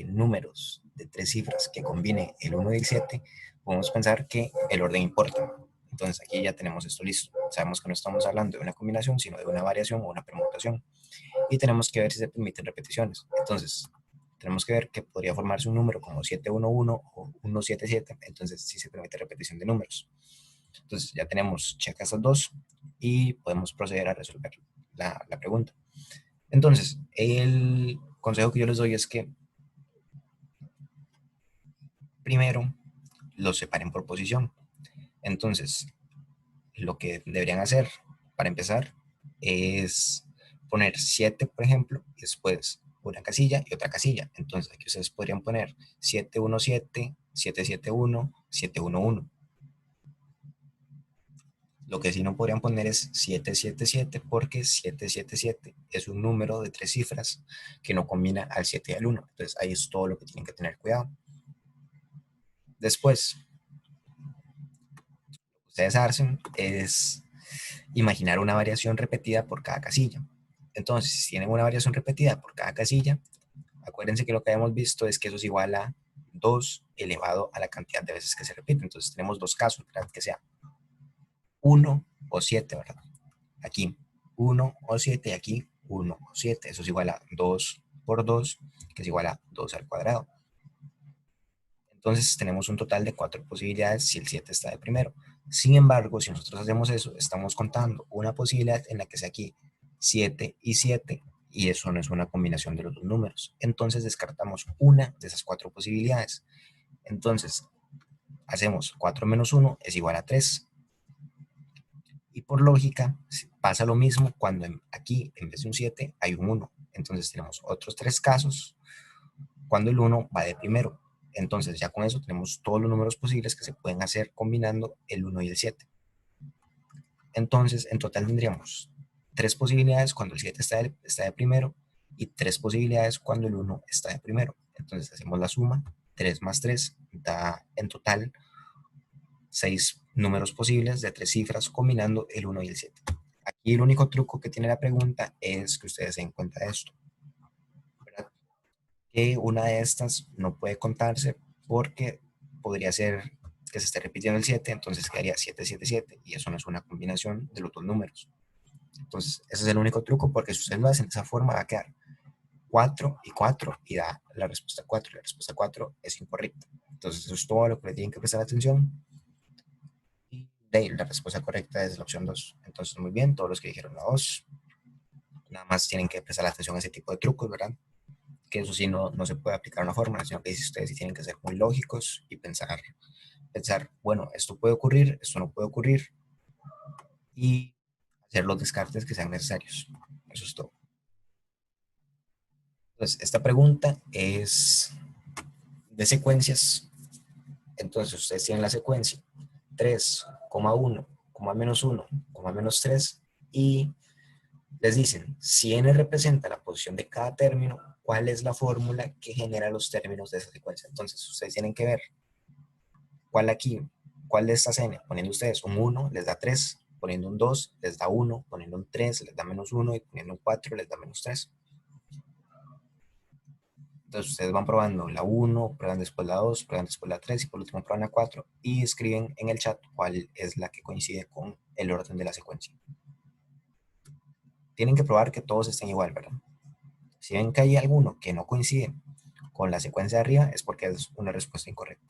números de tres cifras que combine el 1 y el 7, podemos pensar que el orden importa. Entonces aquí ya tenemos esto listo. Sabemos que no estamos hablando de una combinación, sino de una variación o una permutación. Y tenemos que ver si se permiten repeticiones. Entonces, tenemos que ver que podría formarse un número como 711 o 177. Entonces, si se permite repetición de números. Entonces, ya tenemos checa estas dos y podemos proceder a resolver la pregunta. Entonces, el consejo que yo les doy es que primero los separen por posición. Entonces, lo que deberían hacer para empezar es poner 7, por ejemplo, y después una casilla y otra casilla. Entonces, aquí ustedes podrían poner 717, 771, 711. Lo que sí no podrían poner es 777 porque 777 es un número de tres cifras que no combina al 7 y al 1. Entonces, ahí es todo lo que tienen que tener cuidado. Después, ustedes hacen es imaginar una variación repetida por cada casilla. Entonces, si tienen una variación repetida por cada casilla, acuérdense que lo que habíamos visto es que eso es igual a 2 elevado a la cantidad de veces que se repite. Entonces, tenemos dos casos, ¿verdad? Que sea 1 o 7, ¿verdad? Aquí 1 o 7 y aquí 1 o 7. Eso es igual a 2 por 2, que es igual a 2 al cuadrado. Entonces tenemos un total de 4 posibilidades si el 7 está de primero. Sin embargo, si nosotros hacemos eso, estamos contando una posibilidad en la que sea aquí 7 y 7, y eso no es una combinación de los dos números. Entonces descartamos una de esas 4 posibilidades. Entonces hacemos 4 menos 1 es igual a 3. Y por lógica pasa lo mismo cuando aquí en vez de un 7 hay un 1. Entonces tenemos otros 3 casos cuando el 1 va de primero. Entonces ya con eso tenemos todos los números posibles que se pueden hacer combinando el 1 y el 7. Entonces en total tendríamos 3 posibilidades cuando el 7 está de primero y 3 posibilidades cuando el 1 está de primero. Entonces hacemos la suma, 3 más 3 da en total 6 números posibles de 3 cifras combinando el 1 y el 7. Aquí el único truco que tiene la pregunta es que ustedes se den cuenta de esto, ¿verdad? Que una de estas no puede contarse porque podría ser que se esté repitiendo el 7, entonces quedaría 777 y eso no es una combinación de los dos números. Entonces, ese es el único truco porque si ustedes lo hacen de esa forma va a quedar 4 y 4 y da la respuesta 4. La respuesta 4 es incorrecta. Entonces, eso es todo lo que le tienen que prestar atención. Y la respuesta correcta es la opción 2. Entonces, muy bien, todos los que dijeron la 2, nada más tienen que prestar atención a ese tipo de trucos, ¿verdad? Que eso sí no se puede aplicar una fórmula, sino que ustedes sí tienen que ser muy lógicos y pensar, bueno, esto puede ocurrir, esto no puede ocurrir, y hacer los descartes que sean necesarios. Eso es todo. Entonces, esta pregunta es de secuencias. Entonces, ustedes tienen la secuencia 3,1, menos 1, menos 3, y les dicen, si n representa la posición de cada término, ¿cuál es la fórmula que genera los términos de esa secuencia? Entonces, ustedes tienen que ver cuál aquí, cuál de estas n, poniendo ustedes un 1 les da 3, poniendo un 2 les da 1, poniendo un 3 les da menos 1 y poniendo un 4 les da menos 3. Entonces ustedes van probando la 1, prueban después la 2, prueban después la 3 y por último prueban la 4 y escriben en el chat cuál es la que coincide con el orden de la secuencia. Tienen que probar que todos estén igual, ¿verdad? Si ven que hay alguno que no coincide con la secuencia de arriba, es porque es una respuesta incorrecta.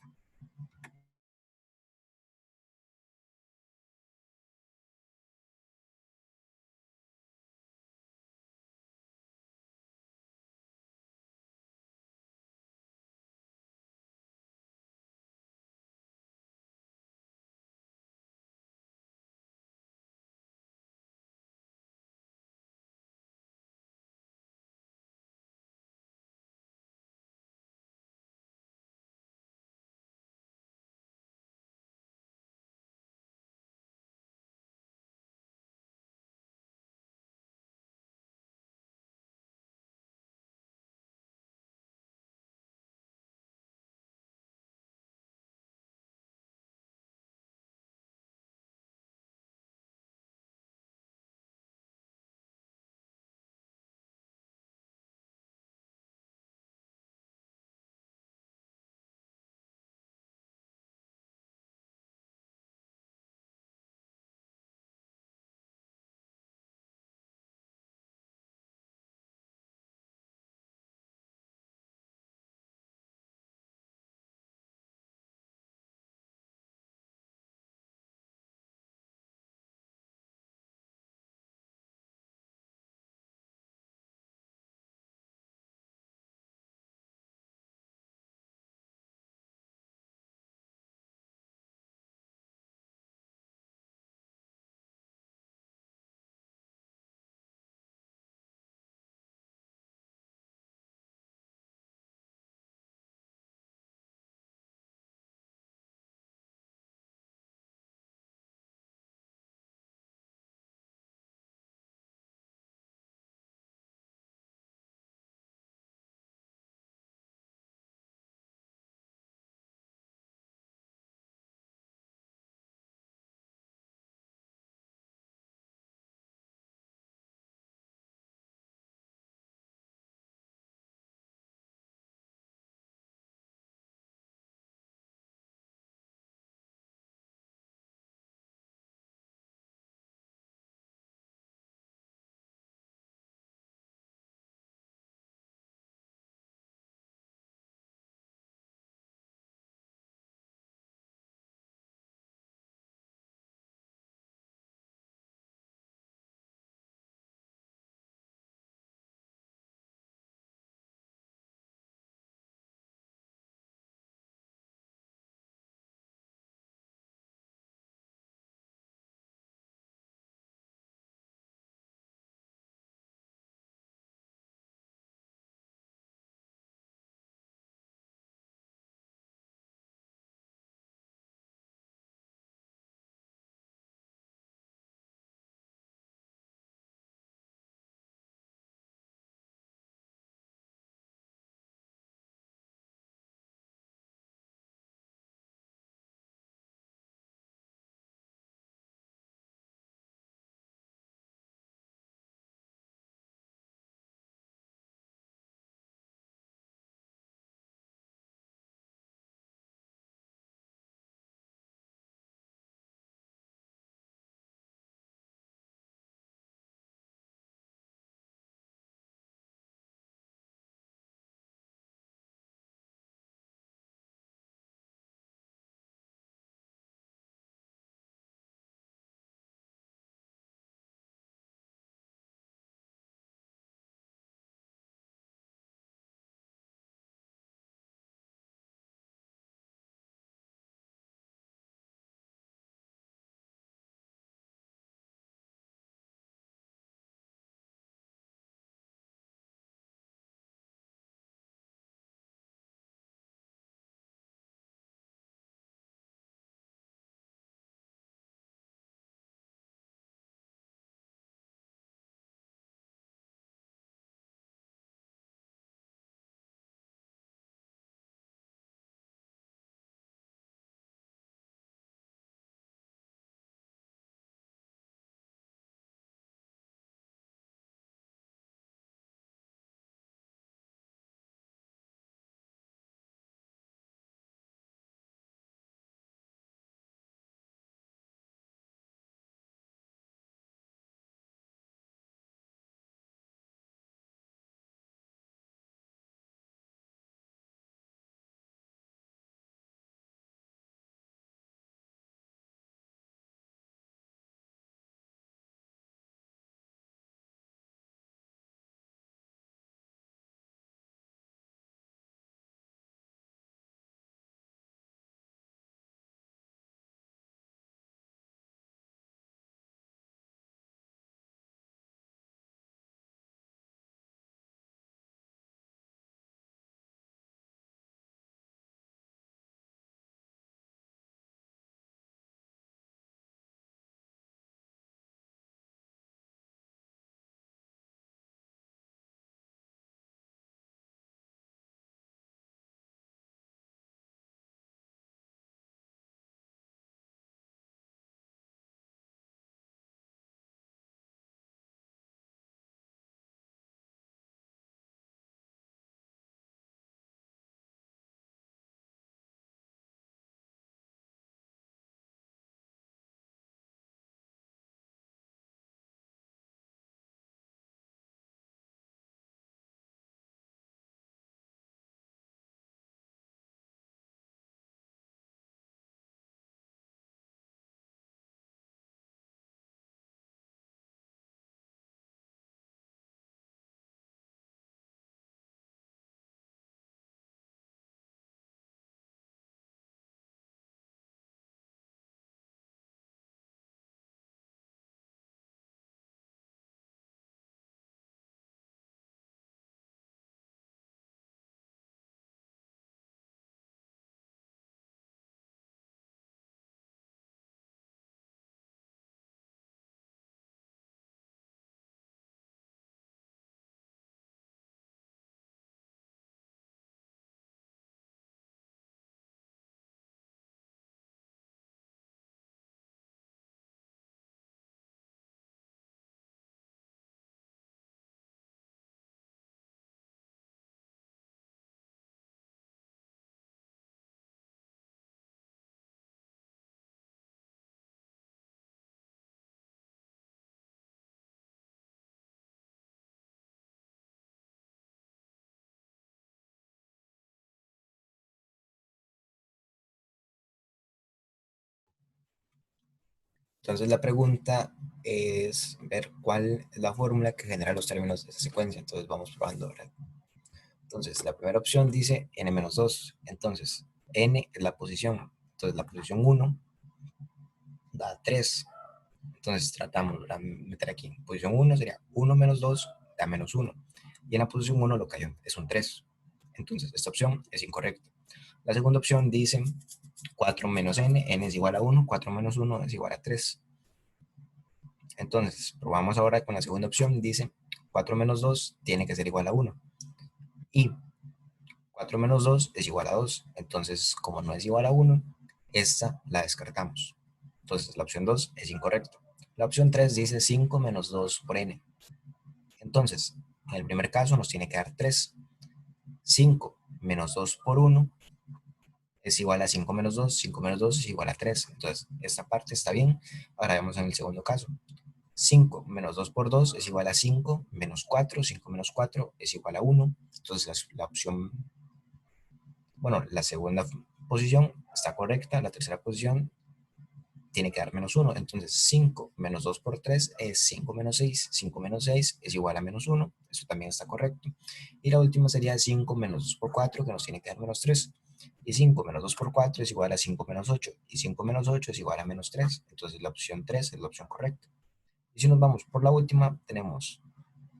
Entonces la pregunta es ver cuál es la fórmula que genera los términos de esa secuencia. Entonces vamos probando, ¿verdad? Entonces la primera opción dice n-2. Entonces n es la posición. Entonces la posición 1 da 3. Entonces tratamos de meter aquí. Posición 1 sería 1 menos 2 da menos 1. Y en la posición 1 lo que hay es un 3. Entonces esta opción es incorrecta. La segunda opción dice 4 menos n es igual a 1, 4 menos 1 es igual a 3. Entonces, probamos ahora con la segunda opción, dice 4 menos 2 tiene que ser igual a 1. Y 4 menos 2 es igual a 2. Entonces, como no es igual a 1, esta la descartamos. Entonces, la opción 2 es incorrecta. La opción 3 dice 5 menos 2 por n. Entonces, en el primer caso nos tiene que dar 3. 5 menos 2 por 1 es igual a 5 menos 2. 5 menos 2 es igual a 3. Entonces, esta parte está bien. Ahora vemos en el segundo caso. 5 menos 2 por 2 es igual a 5 menos 4. 5 menos 4 es igual a 1. Entonces, la opción, bueno, la segunda posición está correcta. La tercera posición tiene que dar menos 1. Entonces, 5 menos 2 por 3 es 5 menos 6. 5 menos 6 es igual a menos 1. Eso también está correcto. Y la última sería 5 menos 2 por 4, que nos tiene que dar menos 3. Y 5 menos 2 por 4 es igual a 5 menos 8. Y 5 menos 8 es igual a menos 3. Entonces, la opción 3 es la opción correcta. Y si nos vamos por la última, tenemos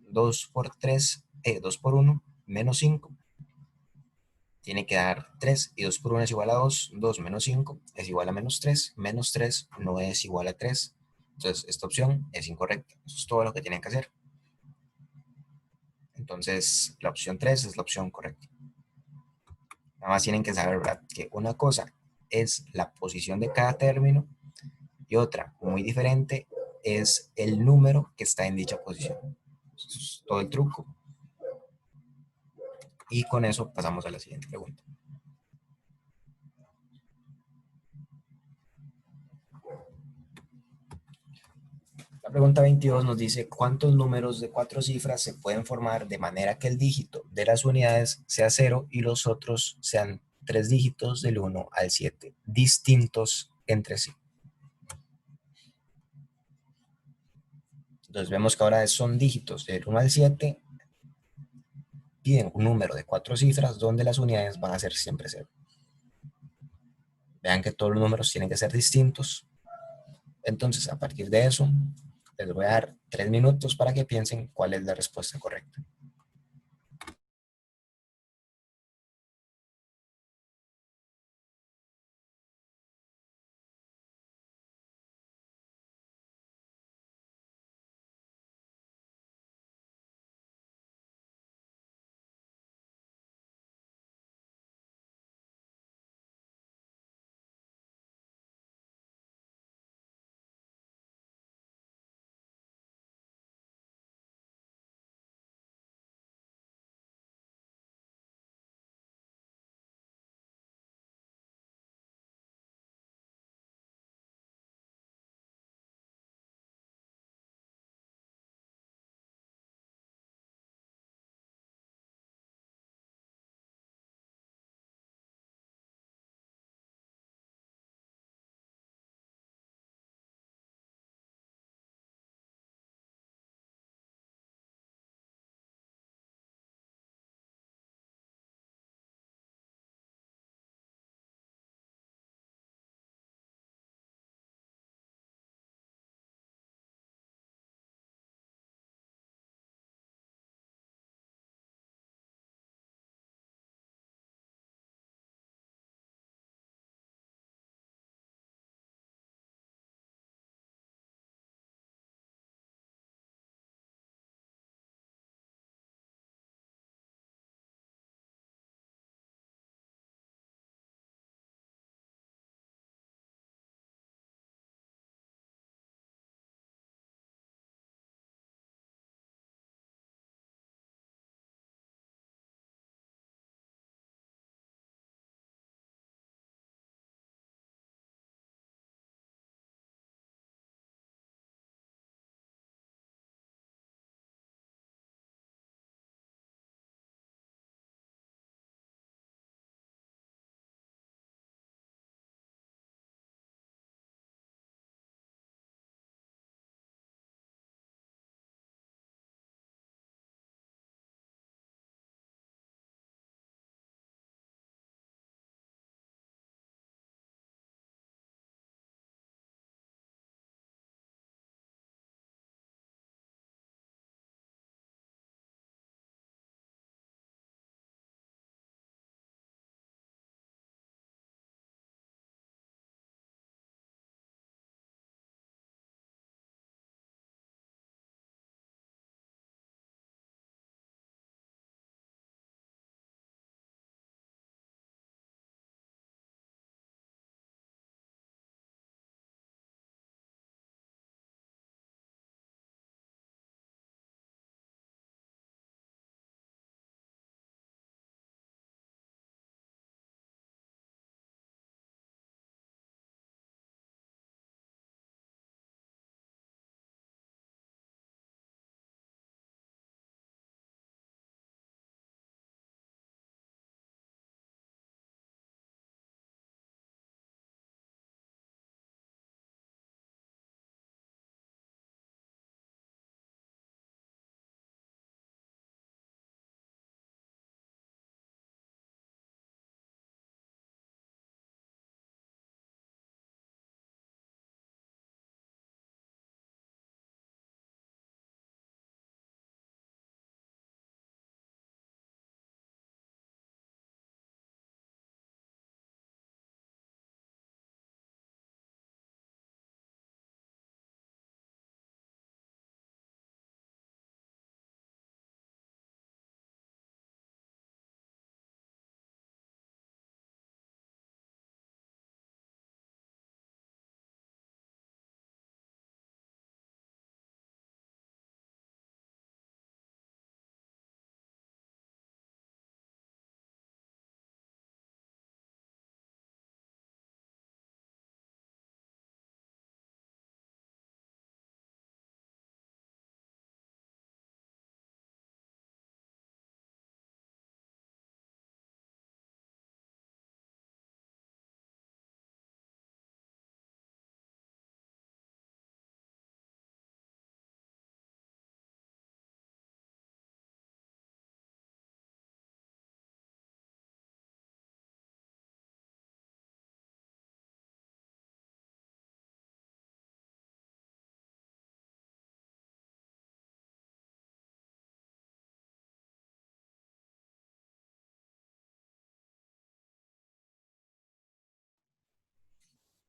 2 por 3, 2 por 1, menos 5. Tiene que dar 3 y 2 por 1 es igual a 2. 2 menos 5 es igual a menos 3. Menos 3 no es igual a 3. Entonces, esta opción es incorrecta. Eso es todo lo que tienen que hacer. Entonces, la opción 3 es la opción correcta. Nada más tienen que saber, ¿verdad?, que una cosa es la posición de cada término y otra, muy diferente, es el número que está en dicha posición. Eso es todo el truco. Y con eso pasamos a la siguiente pregunta. La pregunta 22 nos dice, ¿cuántos números de 4 cifras se pueden formar de manera que el dígito de las unidades sea 0 y los otros sean 3 dígitos del 1 al 7, distintos entre sí? Entonces vemos que ahora son dígitos del 1 al 7, piden un número de 4 cifras donde las unidades van a ser siempre 0. Vean que todos los números tienen que ser distintos. Entonces, a partir de eso, les voy a dar 3 minutos para que piensen cuál es la respuesta correcta.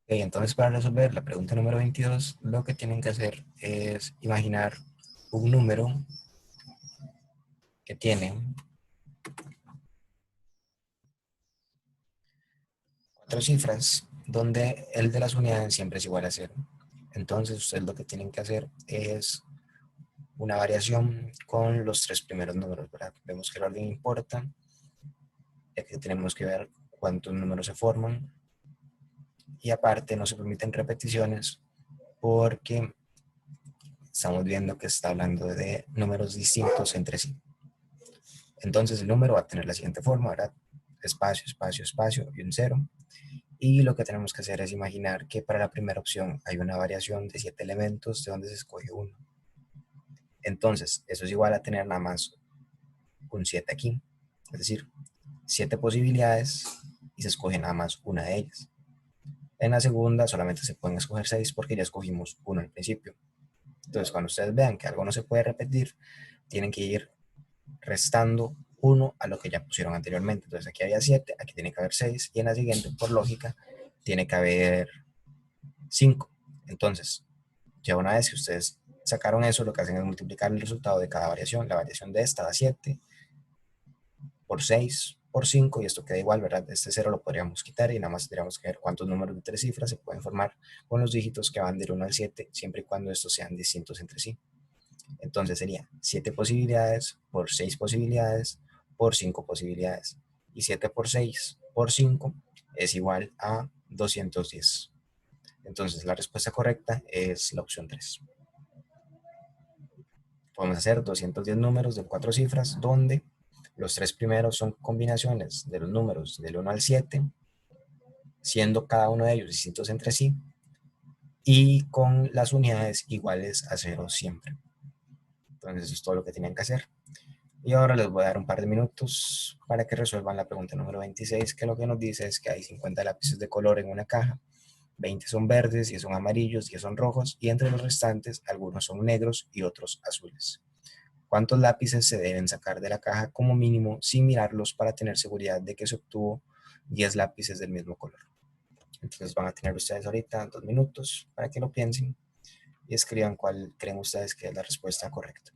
Entonces, para resolver la pregunta número 22, lo que tienen que hacer es imaginar un número que tiene cuatro cifras, donde el de las unidades siempre es igual a cero. Entonces, ustedes lo que tienen que hacer es una variación con los tres primeros números, ¿verdad? Vemos que el orden importa, ya que tenemos que ver cuántos números se forman, y aparte no se permiten repeticiones porque estamos viendo que está hablando de números distintos entre sí. Entonces el número va a tener la siguiente forma, ¿verdad? Espacio, espacio, espacio y un cero. Y lo que tenemos que hacer es imaginar que para la primera opción hay una variación de 7 elementos de donde se escoge uno. Entonces, eso es igual a tener nada más un 7 aquí. Es decir, 7 posibilidades y se escoge nada más una de ellas. En la segunda solamente se pueden escoger 6 porque ya escogimos uno al principio. Entonces, cuando ustedes vean que algo no se puede repetir, tienen que ir restando uno a lo que ya pusieron anteriormente. Entonces, aquí había 7, aquí tiene que haber 6 y en la siguiente, por lógica, tiene que haber 5. Entonces, ya una vez que ustedes sacaron eso, lo que hacen es multiplicar el resultado de cada variación. La variación de esta da 7 por 6 por 5 y esto queda igual, ¿verdad? Este cero lo podríamos quitar y nada más tendríamos que ver cuántos números de tres cifras se pueden formar con los dígitos que van del 1 al 7, siempre y cuando estos sean distintos entre sí. Entonces sería 7 posibilidades por 6 posibilidades por 5 posibilidades. Y 7 por 6 por 5 es igual a 210. Entonces la respuesta correcta es la opción 3. Podemos hacer 210 números de 4 cifras donde los tres primeros son combinaciones de los números del 1 al 7, siendo cada uno de ellos distintos entre sí y con las unidades iguales a 0 siempre. Entonces eso es todo lo que tenían que hacer. Y ahora les voy a dar un par de minutos para que resuelvan la pregunta número 26, que lo que nos dice es que hay 50 lápices de color en una caja, 20 son verdes, 10 son amarillos, 10 son rojos, y entre los restantes algunos son negros y otros azules. ¿Cuántos lápices se deben sacar de la caja como mínimo sin mirarlos para tener seguridad de que se obtuvo 10 lápices del mismo color? Entonces van a tener ustedes ahorita 2 minutos para que lo piensen y escriban cuál creen ustedes que es la respuesta correcta.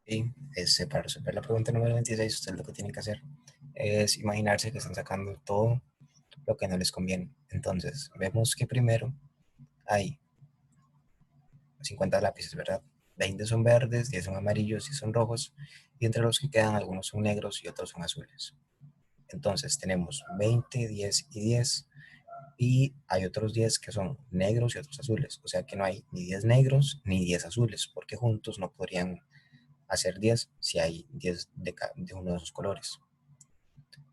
Y para resolver la pregunta número 26, ustedes lo que tienen que hacer es imaginarse que están sacando todo lo que no les conviene. Entonces, vemos que primero hay 50 lápices, ¿verdad? 20 son verdes, 10 son amarillos y son rojos, y entre los que quedan algunos son negros y otros son azules. Entonces tenemos 20, 10 y 10, y hay otros 10 que son negros y otros azules, o sea que no hay ni 10 negros ni 10 azules, porque juntos no podrían hacer 10 si hay 10 de uno de esos colores.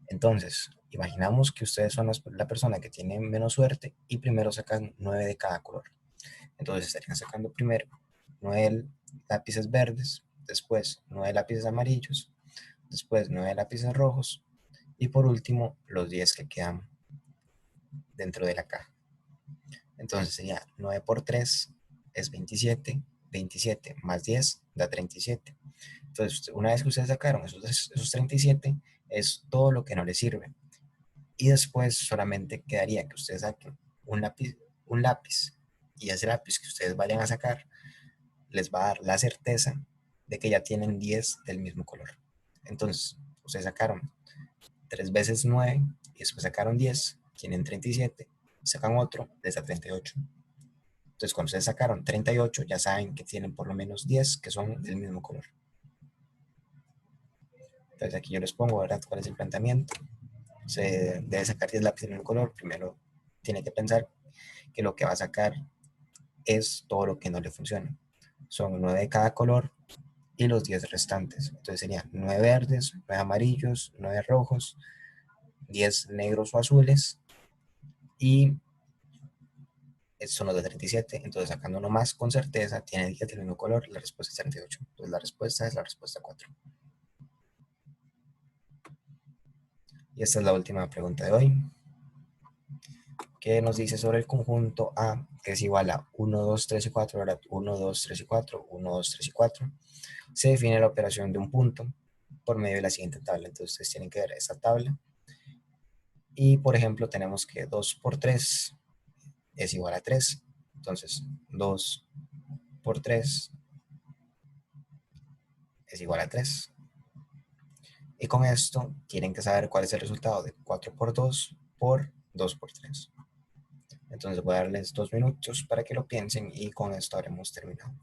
Entonces, imaginamos que ustedes son la persona que tiene menos suerte y primero sacan 9 de cada color. Entonces estarían sacando primero 9 lápices verdes, después 9 lápices amarillos, después 9 lápices rojos y por último los 10 que quedan dentro de la caja. Entonces sería 9 por 3 es 27, 27 más 10 da 37. Entonces, una vez que ustedes sacaron esos 37, es todo lo que no les sirve. Y después solamente quedaría que ustedes saquen un lápiz, y ese lápiz que ustedes vayan a sacar les va a dar la certeza de que ya tienen 10 del mismo color. Entonces, ustedes sacaron 3 veces 9 y después sacaron 10, tienen 37, sacan otro, les da 38. Entonces, cuando ustedes sacaron 38, ya saben que tienen por lo menos 10 que son del mismo color. Entonces, aquí yo les pongo, ¿verdad?, cuál es el planteamiento. Se debe sacar 10 lápices del mismo color. Primero, tiene que pensar que lo que va a sacar es todo lo que no le funciona. Son 9 de cada color y los 10 restantes. Entonces serían 9 verdes, 9 amarillos, 9 rojos, 10 negros o azules, y estos son los de 37. Entonces, sacando uno más con certeza, tiene 10 del mismo color, la respuesta es 38. Entonces, la respuesta es la respuesta 4. Y esta es la última pregunta de hoy, que nos dice sobre el conjunto A, que es igual a 1, 2, 3 y 4, ¿verdad? 1, 2, 3 y 4, 1, 2, 3 y 4. Se define la operación de un punto por medio de la siguiente tabla. Entonces, ustedes tienen que ver esta tabla. Y, por ejemplo, tenemos que 2 por 3 es igual a 3. Entonces, 2 por 3 es igual a 3. Y con esto tienen que saber cuál es el resultado de 4 por 2 por 2 por 3. Entonces voy a darles 2 minutos para que lo piensen y con esto habremos terminado.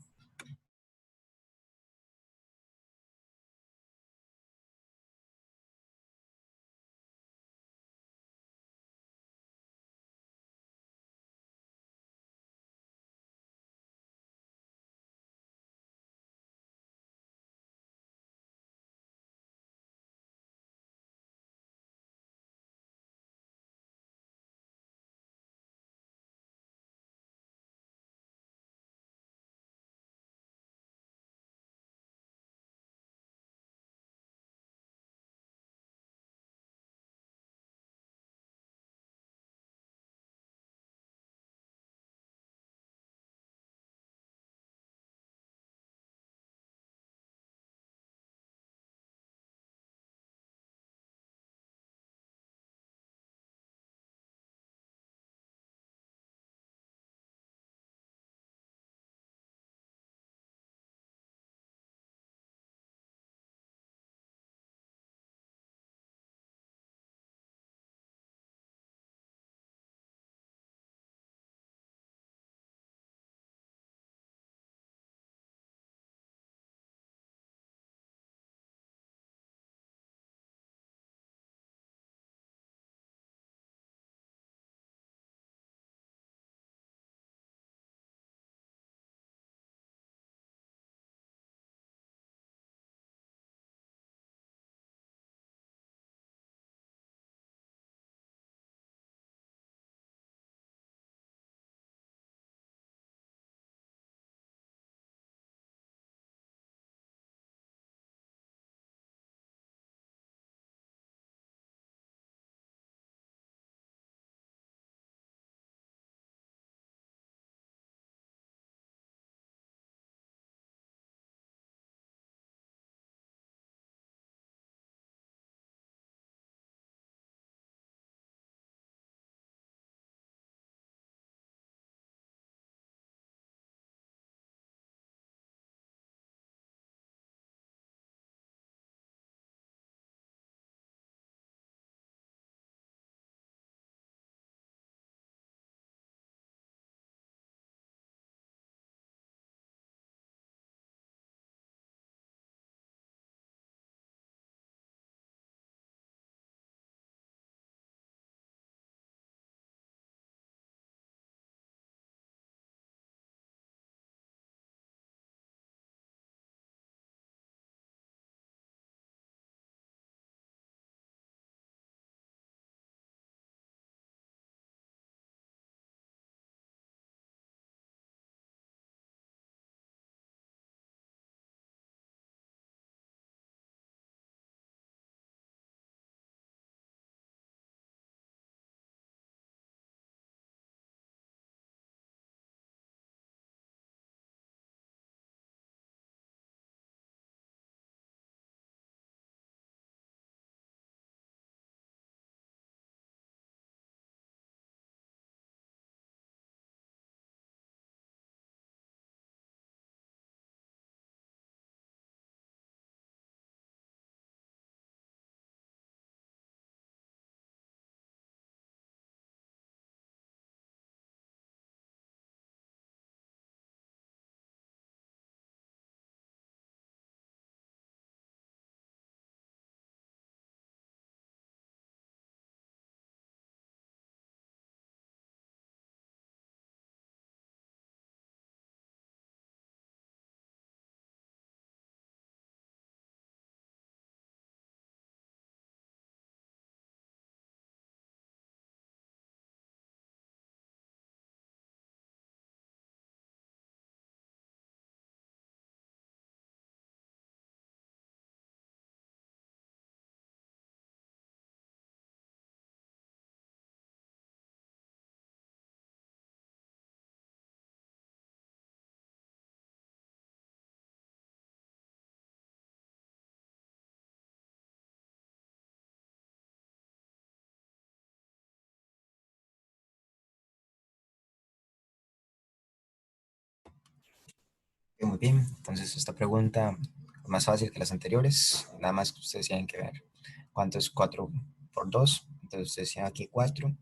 Muy bien, entonces esta pregunta es más fácil que las anteriores, nada más que ustedes tienen que ver cuánto es 4 por 2, entonces ustedes tienen aquí 4,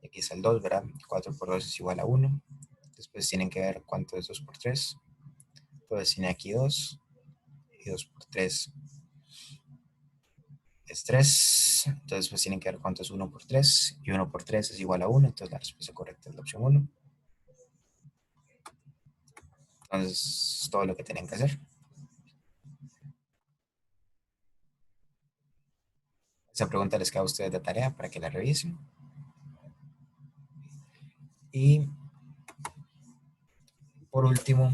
y aquí está el 2, ¿verdad? 4 por 2 es igual a 1, después tienen que ver cuánto es 2 por 3, entonces tienen aquí 2, y 2 por 3 es 3, entonces pues tienen que ver cuánto es 1 por 3, y 1 por 3 es igual a 1, entonces la respuesta correcta es la opción 1. Entonces, todo lo que tienen que hacer. Esa pregunta les queda a ustedes de tarea para que la revisen. Y por último,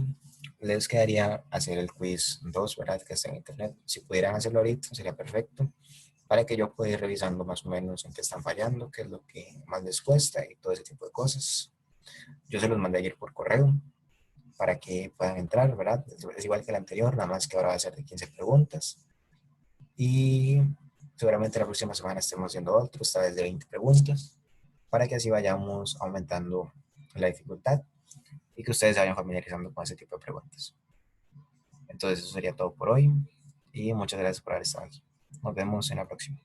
les quedaría hacer el quiz 2, ¿verdad? Que está en internet. Si pudieran hacerlo ahorita, sería perfecto, para que yo pueda ir revisando más o menos en qué están fallando, qué es lo que más les cuesta y todo ese tipo de cosas. Yo se los mandé ayer por correo para que puedan entrar, ¿verdad? Es igual que el anterior, nada más que ahora va a ser de 15 preguntas. Y seguramente la próxima semana estemos haciendo otro, esta vez de 20 preguntas, para que así vayamos aumentando la dificultad y que ustedes se vayan familiarizando con ese tipo de preguntas. Entonces eso sería todo por hoy y muchas gracias por haber estado aquí. Nos vemos en la próxima.